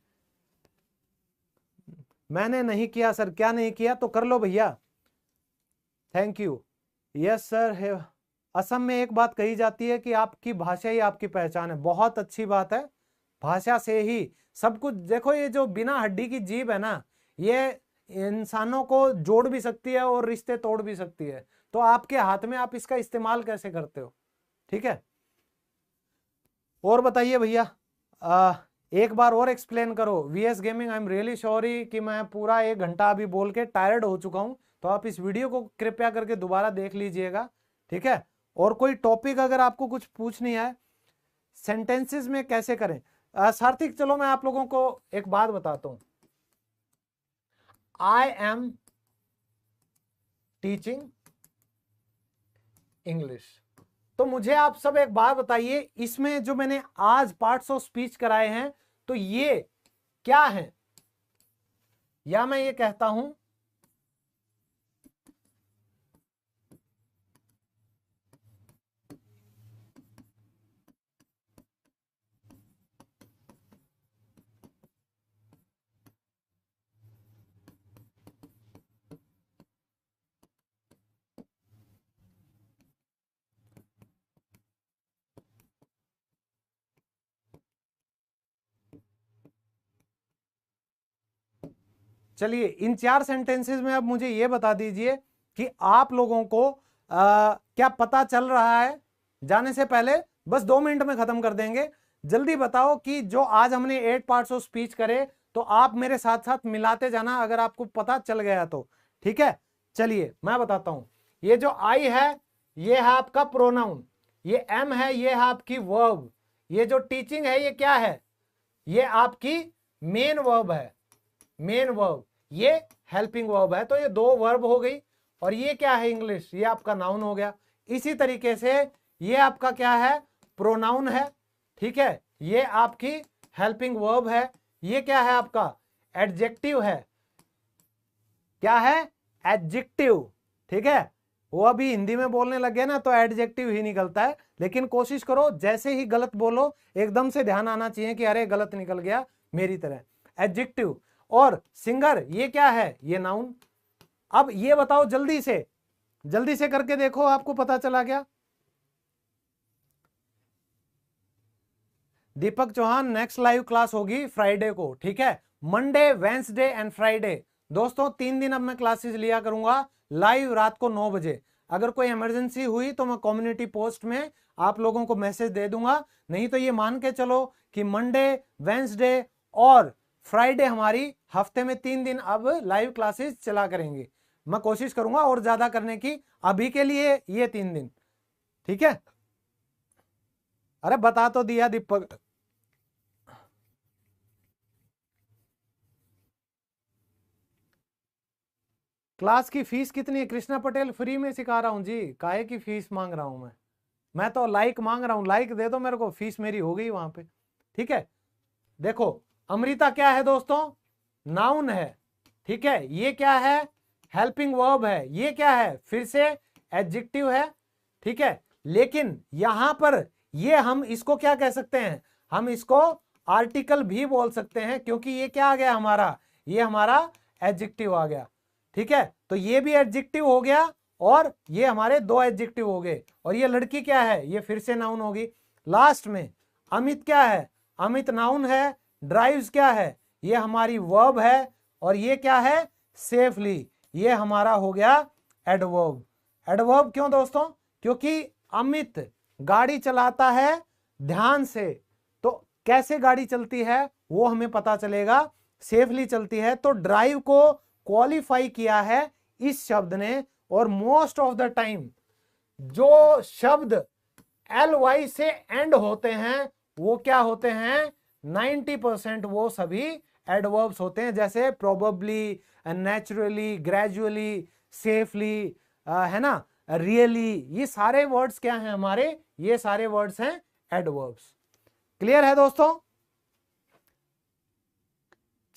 मैंने नहीं किया सर, क्या नहीं किया, तो कर लो भैया। Thank you. यस सर है। असम में एक बात कही जाती है कि आपकी भाषा ही आपकी पहचान है। बहुत अच्छी बात है, भाषा से ही सब कुछ। देखो ये जो बिना हड्डी की जीभ है ना, ये इंसानों को जोड़ भी सकती है और रिश्ते तोड़ भी सकती है। तो आपके हाथ में, आप इसका इस्तेमाल कैसे करते हो, ठीक है। और बताइए भैया, एक बार और एक्सप्लेन करो। VS gaming, I am really sorry कि मैं पूरा 1 घंटा अभी बोल के टायर्ड हो चुका हूं, तो आप इस वीडियो को कृपया करके दोबारा देख लीजिएगा, ठीक है। और कोई टॉपिक अगर आपको कुछ पूछनी है, सेंटेंसेस में कैसे करें। सार्थिक, चलो मैं आप लोगों को एक बात बताता हूं। आई एम टीचिंग इंग्लिश। तो मुझे आप सब एक बात बताइए, इसमें जो मैंने आज पार्ट्स ऑफ स्पीच कराए हैं, तो ये क्या है, या मैं ये कहता हूं चलिए इन 4 सेंटेंसेस में अब मुझे ये बता दीजिए कि आप लोगों को क्या पता चल रहा है। जाने से पहले बस 2 मिनट में खत्म कर देंगे। जल्दी बताओ कि जो आज हमने 8 पार्ट्स ऑफ स्पीच करे, तो आप मेरे साथ साथ मिलाते जाना अगर आपको पता चल गया तो, ठीक है। चलिए मैं बताता हूं। ये जो आई है ये है आपका प्रोनाउन, ये एम है ये है आपकी वर्ब, ये जो टीचिंग है ये क्या है, ये आपकी मेन वर्ब है, मेन वर्ब, ये हेल्पिंग वर्ब है। तो ये 2 वर्ब हो गई। और ये क्या है, इंग्लिश, ये आपका नाउन हो गया। इसी तरीके से ये आपका क्या है, प्रोनाउन है, ठीक है। ये आपकी हेल्पिंग वर्ब है। ये क्या है आपका, एडजेक्टिव है। क्या है, एडजेक्टिव, ठीक है। वो अभी हिंदी में बोलने लग गए ना तो एडजेक्टिव ही निकलता है, लेकिन कोशिश करो जैसे ही गलत बोलो एकदम से ध्यान आना चाहिए कि अरे गलत निकल गया मेरी तरह, एडजेक्टिव। और सिंगर, ये क्या है, ये नाउन। अब ये बताओ जल्दी से करके देखो, आपको पता चला क्या। दीपक चौहान, नेक्स्ट लाइव क्लास होगी फ्राइडे को, ठीक है। मंडे, वेंसडे एंड फ्राइडे, दोस्तों 3 दिन अब मैं क्लासेस लिया करूंगा लाइव रात को 9 बजे। अगर कोई इमरजेंसी हुई तो मैं कम्युनिटी पोस्ट में आप लोगों को मैसेज दे दूंगा, नहीं तो ये मान के चलो कि मंडे, वेंसडे और फ्राइडे हमारी हफ्ते में 3 दिन अब लाइव क्लासेस चला करेंगे। मैं कोशिश करूंगा और ज्यादा करने की, अभी के लिए ये 3 दिन, ठीक है। अरे बता तो दिया दीपक। क्लास की फीस कितनी है? कृष्णा पटेल फ्री में सिखा रहा हूं जी, काहे की फीस मांग रहा हूं मैं तो लाइक मांग रहा हूं, लाइक दे दो मेरे को, फीस मेरी हो गई वहां पे। ठीक है, देखो अमृता क्या है दोस्तों? नाउन है। ठीक है, ये क्या है? हेल्पिंग वर्ब है। ये क्या है? फिर से एडजेक्टिव है। ठीक है, लेकिन यहां पर ये हम इसको क्या कह सकते हैं? हम इसको आर्टिकल भी बोल सकते हैं, क्योंकि ये क्या आ गया हमारा? ये हमारा एडजेक्टिव आ गया। ठीक है, तो ये भी एडजेक्टिव हो गया और ये हमारे दो एडजेक्टिव हो गए। और ये लड़की क्या है? ये फिर से नाउन होगी। लास्ट में अमित क्या है? अमित नाउन है। ड्राइव्स क्या है? ये हमारी वर्ब है। और ये क्या है? सेफली, ये हमारा हो गया एडवर्ब। एडवर्ब क्यों दोस्तों? क्योंकि अमित गाड़ी चलाता है ध्यान से, तो कैसे गाड़ी चलती है वो हमें पता चलेगा, सेफली चलती है। तो ड्राइव को क्वालिफाई किया है इस शब्द ने। और मोस्ट ऑफ द टाइम जो शब्द ly से एंड होते हैं वो क्या होते हैं? 90% वो सभी एडवर्ब्स होते हैं, जैसे प्रोबेबली, नेचुरली, ग्रेजुअली, सेफली, है ना, रियली। ये सारे वर्ड्स क्या हैं हमारे? ये सारे वर्ड्स हैं एडवर्ब्स। क्लियर है दोस्तों?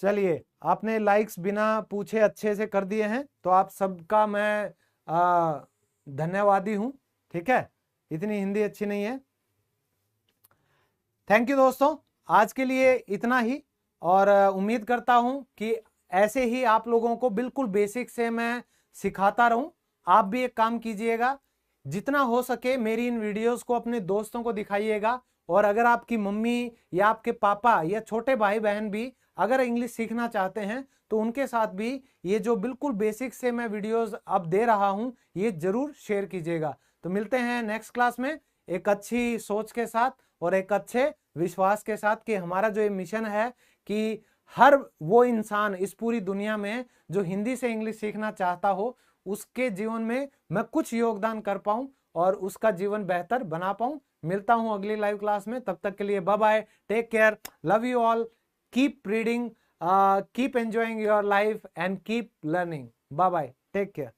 चलिए, आपने लाइक्स बिना पूछे अच्छे से कर दिए हैं, तो आप सबका मैं धन्यवादी हूं। ठीक है, इतनी हिंदी अच्छी नहीं है। थैंक यू दोस्तों, आज के लिए इतना ही। और उम्मीद करता हूं कि ऐसे ही आप लोगों को बिल्कुल बेसिक से मैं सिखाता रहूं। आप भी एक काम कीजिएगा, जितना हो सके मेरी इन वीडियोस को अपने दोस्तों को दिखाइएगा। और अगर आपकी मम्मी या आपके पापा या छोटे भाई बहन भी अगर इंग्लिश सीखना चाहते हैं तो उनके साथ भी ये जो बिल्कुल बेसिक से मैं वीडियोस अब दे रहा हूं ये जरूर शेयर कीजिएगा। तो मिलते हैं नेक्स्ट क्लास में एक अच्छी सोच के साथ और एक अच्छे विश्वास के साथ कि हमारा जो ये मिशन है कि हर वो इंसान इस पूरी दुनिया में जो हिंदी से इंग्लिश सीखना चाहता हो उसके जीवन में मैं कुछ योगदान कर पाऊं और उसका जीवन बेहतर बना पाऊं। मिलता हूं अगली लाइव क्लास में, तब तक के लिए bye bye, take care, love you all, keep reading, keep enjoying your life and keep learning. Bye bye, take care.